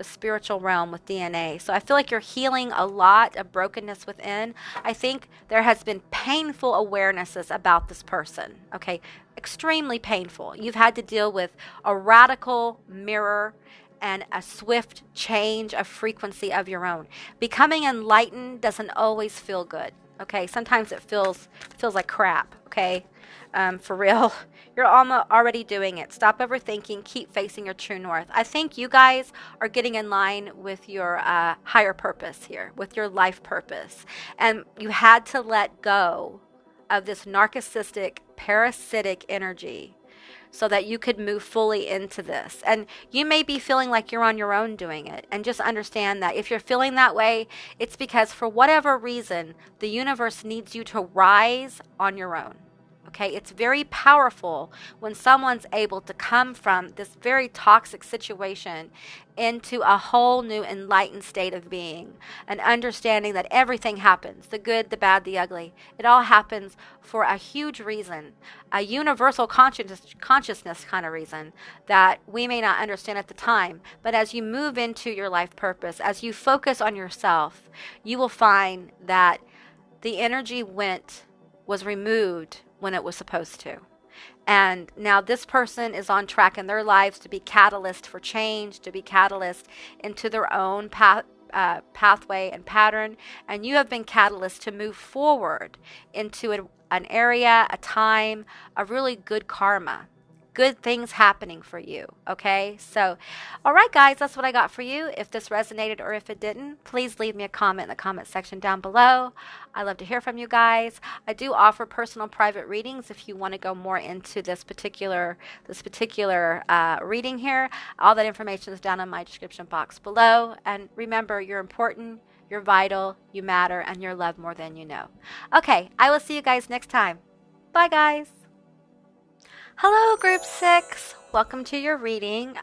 S1: spiritual realm with DNA. So I feel like you're healing a lot of brokenness within. I think there has been painful awarenesses about this person, okay? Extremely painful. You've had to deal with a radical mirror and a swift change of frequency of your own. Becoming enlightened doesn't always feel good, okay? Sometimes it feels like crap, okay? For real. You're already doing it. Stop overthinking. Keep facing your true north. I think you guys are getting in line with your higher purpose here, with your life purpose. And you had to let go of this narcissistic, parasitic energy so that you could move fully into this. And you may be feeling like you're on your own doing it. And just understand that if you're feeling that way, it's because for whatever reason, the universe needs you to rise on your own. Okay, it's very powerful when someone's able to come from this very toxic situation into a whole new enlightened state of being and understanding that everything happens, the good, the bad, the ugly. It all happens for a huge reason, a universal consciousness kind of reason that we may not understand at the time. But as you move into your life purpose, as you focus on yourself, you will find that the energy was removed when it was supposed to. And now this person is on track in their lives to be catalyst for change, to be catalyst into their own pathway and pattern. And you have been catalyst to move forward into an area, a time, a really good karma. Good things happening for you, okay? So, all right, guys, that's what I got for you. If this resonated or if it didn't, please leave me a comment in the comment section down below. I love to hear from you guys. I do offer personal private readings if you want to go more into this particular reading here. All that information is down in my description box below. And remember, you're important, you're vital, you matter, and you're loved more than you know. Okay, I will see you guys next time. Bye, guys. Hello, Group 6. Welcome to your reading.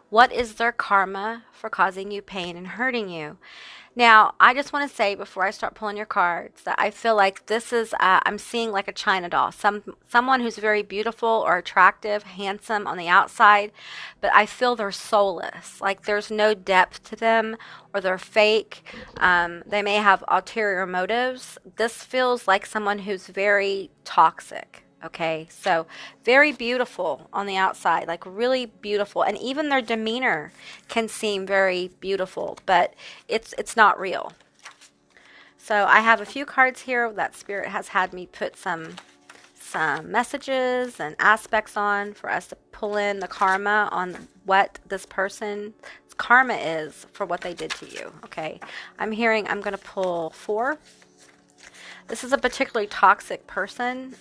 S1: What is their karma for causing you pain and hurting you? Now, I just want to say before I start pulling your cards that I feel like this is, I'm seeing like a China doll. Someone who's very beautiful or attractive, handsome on the outside, but I feel they're soulless. Like there's no depth to them or they're fake. They may have ulterior motives. This feels like someone who's very toxic. Okay, so very beautiful on the outside, like really beautiful. And even their demeanor can seem very beautiful, but it's not real. So I have a few cards here that Spirit has had me put some messages and aspects on for us to pull in the karma on what this person's karma is for what they did to you. Okay, I'm going to pull 4. This is a particularly toxic person.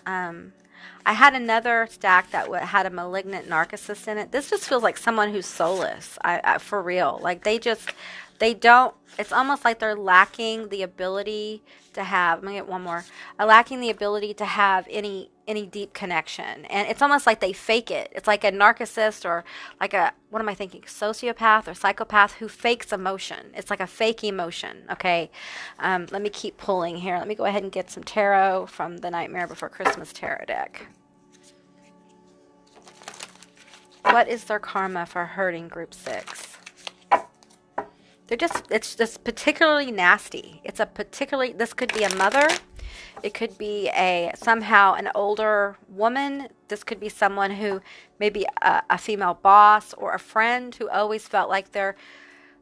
S1: I had another stack that had a malignant narcissist in it. This just feels like someone who's soulless, for real. Like they don't, it's almost like they're lacking the ability to have, I'm going to get one more, lacking the ability to have any deep connection. And it's almost like they fake it. It's like a narcissist or like what am I thinking, sociopath or psychopath who fakes emotion. It's like a fake emotion, okay? Let me keep pulling here. Let me go ahead and get some tarot from the Nightmare Before Christmas tarot deck. What is their karma for hurting Group 6? It's just particularly nasty. This could be a mother. It could be somehow an older woman. This could be someone who maybe a female boss or a friend who always felt like they're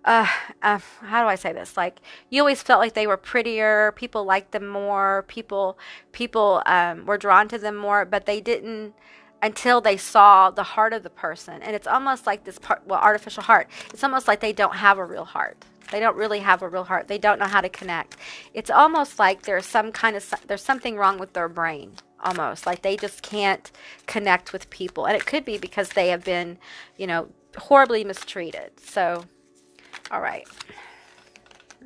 S1: uh, how do I say this? Like, you always felt like they were prettier, people liked them more, people were drawn to them more, but they didn't until they saw the heart of the person. And it's almost like this part, well, artificial heart. It's almost like they don't have a real heart. They don't really have a real heart. They don't know how to connect. It's almost like there's something wrong with their brain. Almost like they just can't connect with people. And it could be because they have been, horribly mistreated. So, all right.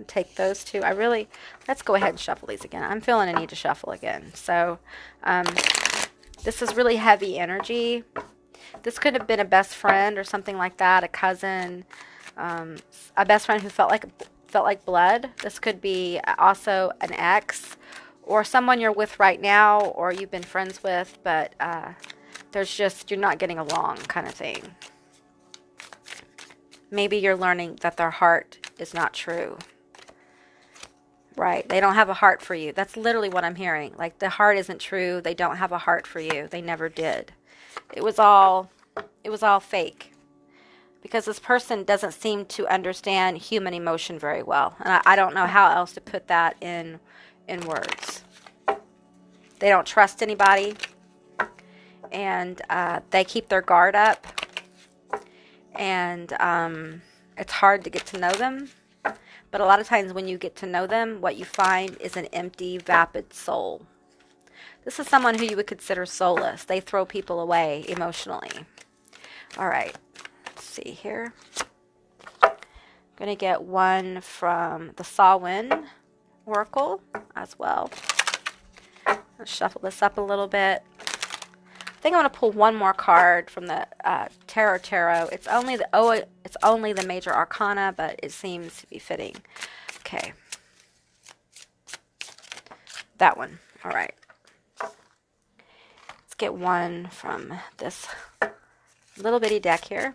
S1: Take those two. Let's go ahead and shuffle these again. I'm feeling a need to shuffle again. So, this is really heavy energy. This could have been a best friend or something like that, a cousin, a best friend who felt like blood. This could be also an ex or someone you're with right now or you've been friends with, but you're not getting along kind of thing. Maybe you're learning that their heart is not true. Right. They don't have a heart for you. That's literally what I'm hearing. Like, the heart isn't true. They don't have a heart for you. They never did. It was all fake. Because this person doesn't seem to understand human emotion very well. And I don't know how else to put that in words. They don't trust anybody. And they keep their guard up. And it's hard to get to know them. But a lot of times when you get to know them, what you find is an empty, vapid soul. This is someone who you would consider soulless. They throw people away emotionally. All right. Let's see here. I'm going to get one from the Samhain Oracle as well. Let's shuffle this up a little bit. I think I'm going to pull one more card from the Tarot. It's only the major arcana, but it seems to be fitting. Okay. That one. All right. Let's get one from this little bitty deck here.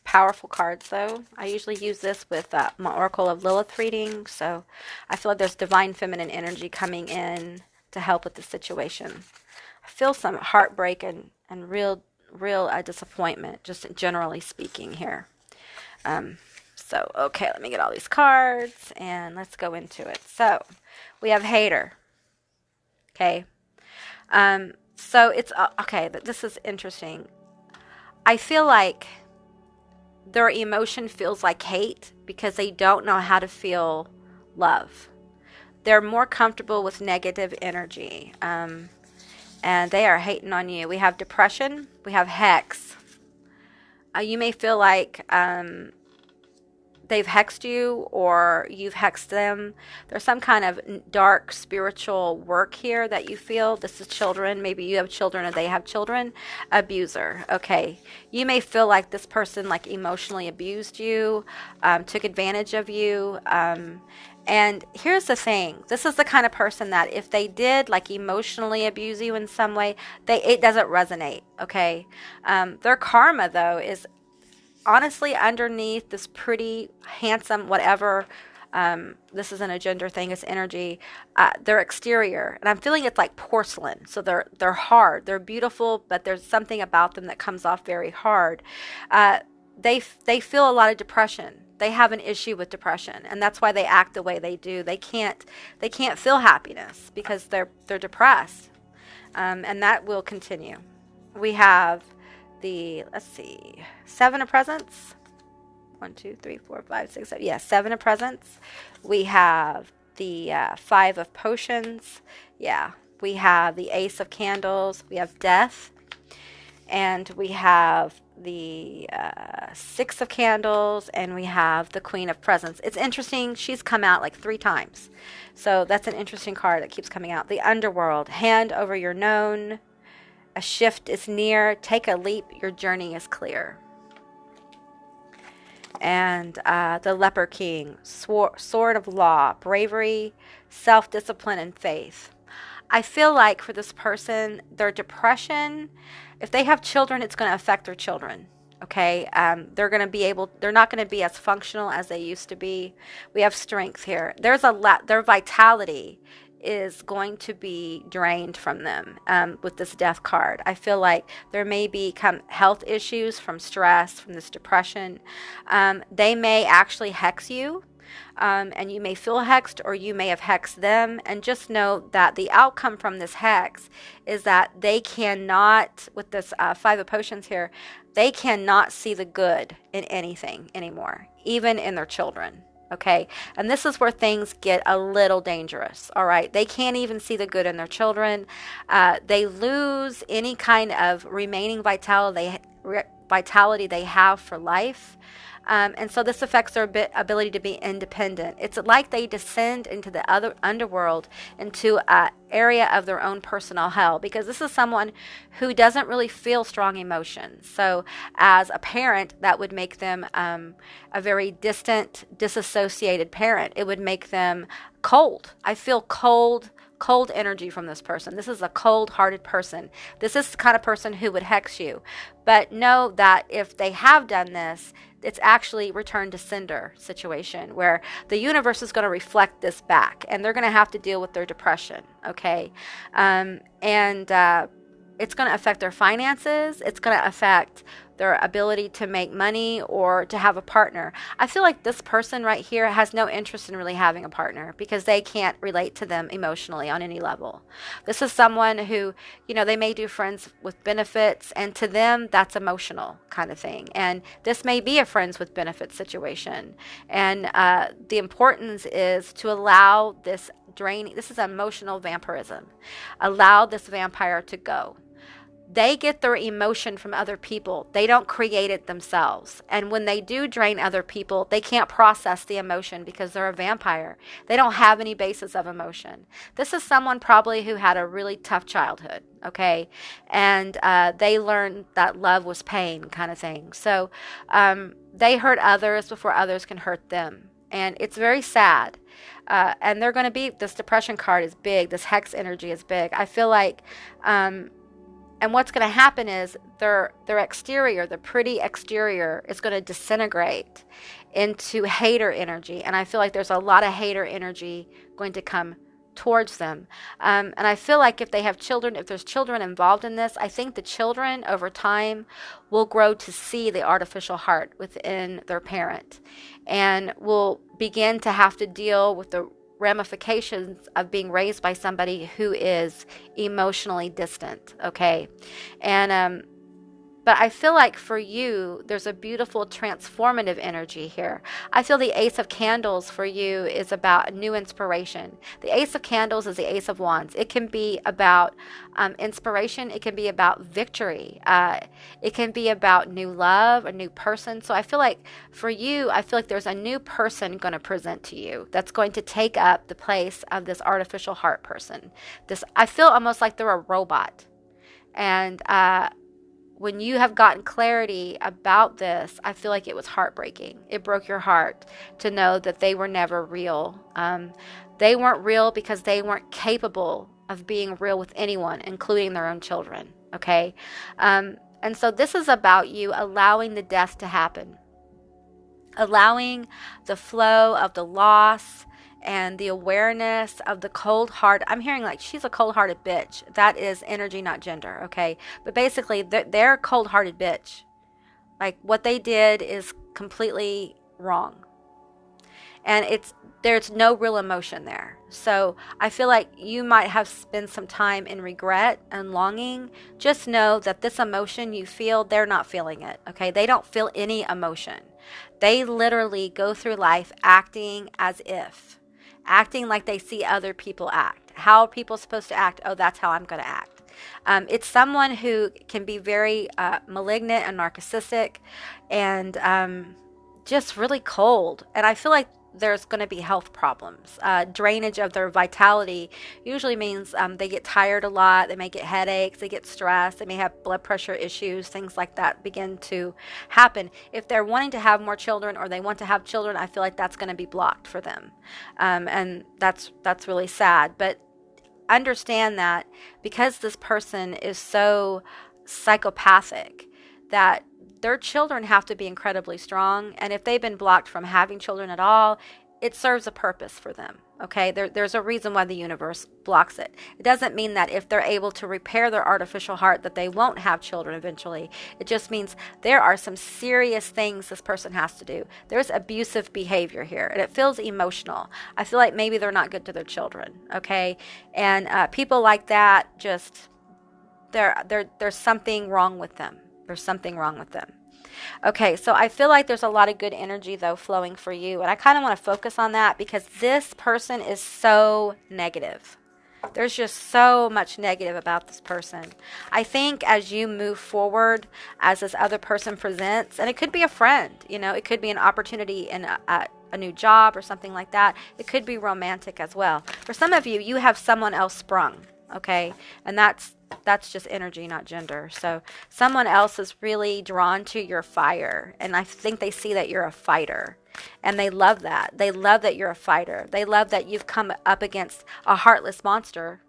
S1: Powerful cards, though. I usually use this with my Oracle of Lilith reading, so I feel like there's divine feminine energy coming in to help with the situation. I feel some heartbreak and real disappointment, just generally speaking here. So, okay, let me get all these cards, and let's go into it. So, we have hater. Okay. So, it's, okay, this is interesting. I feel like their emotion feels like hate because they don't know how to feel love. They're more comfortable with negative energy. And they are hating on you. We have depression. We have hex. You may feel like they've hexed you or you've hexed them. There's some kind of dark spiritual work here that you feel. This is children. Maybe you have children or they have children. Abuser. Okay. You may feel like this person like emotionally abused you, took advantage of you. And here's the thing. This is the kind of person that if they did like emotionally abuse you in some way, it doesn't resonate. Okay. Their karma though is honestly underneath this pretty handsome whatever. This isn't a gender thing, it's energy. Their exterior, and I'm feeling it's like porcelain. So they're hard, they're beautiful, but there's something about them that comes off very hard. They feel a lot of depression. They have an issue with depression, and that's why they act the way they do. They can't feel happiness because they're depressed, and that will continue. We have let's see, 7 of presents. 1, 2, 3, 4, 5, 6, 7. Yeah, 7 of presents. We have the 5 of potions. Yeah, we have the Ace of candles. We have death, and we have the 6 of candles, and we have the Queen of presents. It's interesting. She's come out like 3 times, so that's an interesting card that keeps coming out. The underworld. Hand over your known. A shift is near. Take a leap. Your journey is clear. And the Leper King. Sword of law. Bravery, self-discipline, and faith. I feel like for this person, their depression, if they have children, it's going to affect their children. Okay. They're not going to be as functional as they used to be. We have strength here. Their vitality is going to be drained from them with this death card. I feel like there may become health issues from stress, from this depression. They may actually hex you. And you may feel hexed, or you may have hexed them. And just know that the outcome from this hex is that they cannot, with this Five of Potions here, they cannot see the good in anything anymore, even in their children. Okay. And this is where things get a little dangerous. All right. They can't even see the good in their children. They lose any kind of remaining vitality they have for life. And so this affects their ability to be independent. It's like they descend into the other underworld, into an area of their own personal hell, because this is someone who doesn't really feel strong emotions. So as a parent, that would make them a very distant, disassociated parent. It would make them cold. I feel cold energy from this person. This is a cold-hearted person. This is the kind of person who would hex you. But know that if they have done this, it's actually return to sender situation, where the universe is going to reflect this back, and they're going to have to deal with their depression. Okay. It's going to affect their finances. It's going to affect their ability to make money or to have a partner. I feel like this person right here has no interest in really having a partner, because they can't relate to them emotionally on any level. This is someone who, they may do friends with benefits, and to them that's emotional kind of thing. And this may be a friends with benefits situation. And the importance is to allow this draining, this is emotional vampirism. Allow this vampire to go. They get their emotion from other people. They don't create it themselves. And when they do drain other people, they can't process the emotion because they're a vampire. They don't have any basis of emotion. This is someone probably who had a really tough childhood, okay? And they learned that love was pain kind of thing. So they hurt others before others can hurt them. And it's very sad. And they're going to be, this depression card is big. This hex energy is big. I feel like... and what's going to happen is their exterior, the pretty exterior, is going to disintegrate into hater energy. And I feel like there's a lot of hater energy going to come towards them. And I feel like if they have children, if there's children involved in this, I think the children over time will grow to see the artificial heart within their parent, and will begin to have to deal with the ramifications of being raised by somebody who is emotionally distant. Okay. And but I feel like for you, there's a beautiful transformative energy here. I feel the Ace of Candles for you is about new inspiration. The Ace of Candles is the Ace of Wands. It can be about inspiration. It can be about victory. It can be about new love, a new person. So I feel like for you, I feel like there's a new person going to present to you that's going to take up the place of this artificial heart person. I feel almost like they're a robot. And when you have gotten clarity about this, I feel like it was heartbreaking. It broke your heart to know that they were never real. They weren't real because they weren't capable of being real with anyone, including their own children. Okay? And so this is about you allowing the death to happen. Allowing the flow of the loss and the awareness of the cold heart. I'm hearing like she's a cold-hearted bitch. That is energy, not gender, okay? But basically, they're a cold-hearted bitch. Like, what they did is completely wrong. And there's no real emotion there. So I feel like you might have spent some time in regret and longing. Just know that this emotion you feel, they're not feeling it, okay? They don't feel any emotion. They literally go through life acting as if. Acting like they see other people act. How are people supposed to act? Oh, that's how I'm going to act. It's someone who can be very malignant and narcissistic, and just really cold. And I feel like there's going to be health problems. Drainage of their vitality usually means they get tired a lot. They may get headaches. They get stressed. They may have blood pressure issues. Things like that begin to happen. If they're wanting to have more children, or they want to have children, I feel like that's going to be blocked for them. And that's really sad. But understand that because this person is so psychopathic, that their children have to be incredibly strong. And if they've been blocked from having children at all, it serves a purpose for them. Okay, there's a reason why the universe blocks it. It doesn't mean that if they're able to repair their artificial heart that they won't have children eventually. It just means there are some serious things this person has to do. There's abusive behavior here, and it feels emotional. I feel like maybe they're not good to their children. Okay, and people like that, just there's something wrong with them. There's something wrong with them. Okay, so I feel like there's a lot of good energy, though, flowing for you. And I kind of want to focus on that because this person is so negative. There's just so much negative about this person. I think as you move forward, as this other person presents, and it could be a friend, you know, it could be an opportunity in a new job or something like that. It could be romantic as well. For some of you, you have someone else sprung, okay? And that's just energy, not gender. So someone else is really drawn to your fire. And I think they see that you're a fighter. And they love that. They love that you're a fighter. They love that you've come up against a heartless monster.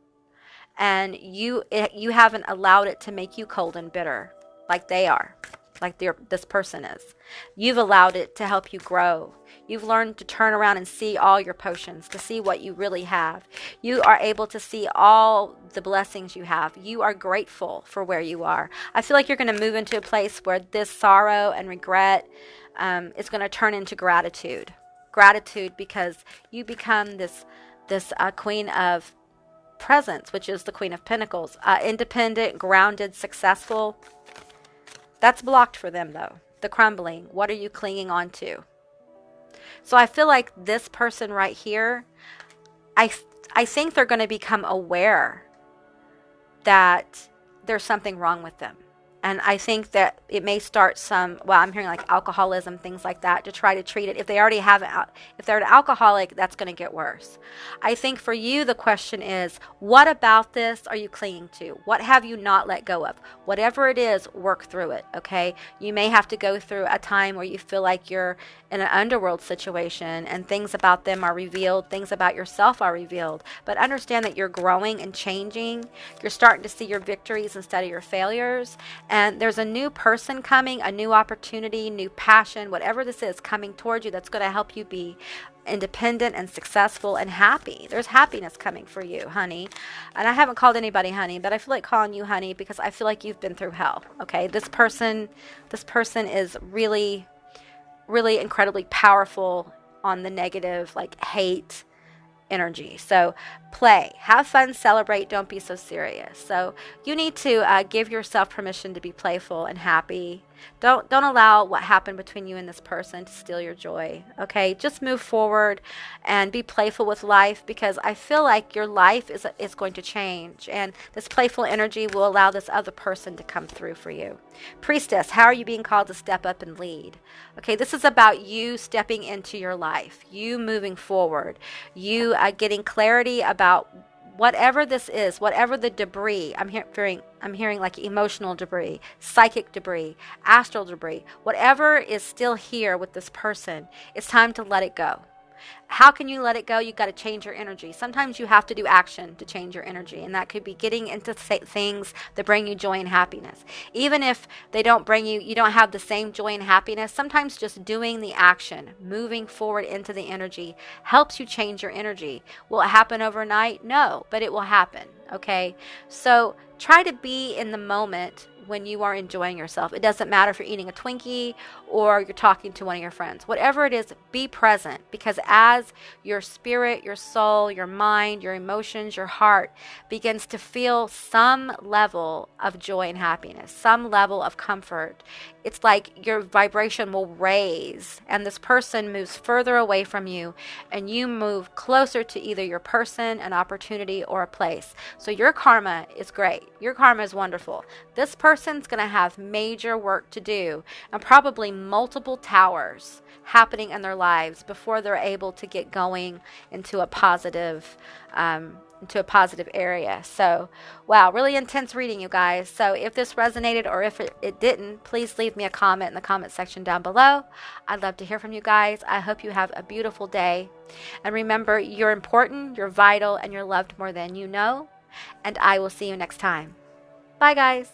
S1: And you haven't allowed it to make you cold and bitter like they are, like this person is. You've allowed it to help you grow. You've learned to turn around and see all your potions, to see what you really have. You are able to see all the blessings you have. You are grateful for where you are. I feel like you're going to move into a place where this sorrow and regret is going to turn into gratitude. Gratitude because you become this queen of presence, which is the Queen of Pentacles. Independent, grounded, successful. That's blocked for them, though. The crumbling. What are you clinging on to? So I feel like this person right here, I think they're going to become aware that there's something wrong with them. And I think that it may start I'm hearing like alcoholism, things like that, to try to treat it. If they already have if they're an alcoholic, that's going to get worse. I think for you, the question is, what about this are you clinging to? What have you not let go of? Whatever it is, work through it, okay? You may have to go through a time where you feel like you're in an underworld situation and things about them are revealed, things about yourself are revealed. But understand that you're growing and changing. You're starting to see your victories instead of your failures. And there's a new person coming, a new opportunity, new passion, whatever this is coming towards you that's going to help you be independent and successful and happy. There's happiness coming for you, honey. And I haven't called anybody honey, but I feel like calling you honey because I feel like you've been through hell. Okay, this person is really, really incredibly powerful on the negative, like hate energy. So play, have fun, celebrate, don't be so serious. So you need to give yourself permission to be playful and happy. Don't allow what happened between you and this person to steal your joy. Okay, just move forward and be playful with life because I feel like your life is going to change, and this playful energy will allow this other person to come through for you. Priestess, how are you being called to step up and lead? Okay, this is about you stepping into your life, you moving forward, you getting clarity about whatever this is, whatever the debris. I'm hearing like emotional debris, psychic debris, astral debris, whatever is still here with this person. It's time to let it go. How can you let it go? You've got to change your energy. Sometimes you have to do action to change your energy, and that could be getting into things that bring you joy and happiness. Even if they don't bring you don't have the same joy and happiness, sometimes just doing the action, moving forward into the energy, helps you change your energy. Will it happen overnight? No, but it will happen, okay? So try to be in the moment when you are enjoying yourself. It doesn't matter if you're eating a Twinkie or you're talking to one of your friends. Whatever it is, be present, because as your spirit, your soul, your mind, your emotions, your heart begins to feel some level of joy and happiness, some level of comfort, it's like your vibration will raise and this person moves further away from you and you move closer to either your person, an opportunity, or a place. So your karma is great. Your karma is wonderful. This person's going to have major work to do and probably multiple towers happening in their lives before they're able to get going into a positive area. So, wow, really intense reading, you guys. So if this resonated or if it didn't, please leave me a comment in the comment section down below. I'd love to hear from you guys. I hope you have a beautiful day. And remember, you're important, you're vital, and you're loved more than you know. And I will see you next time. Bye, guys.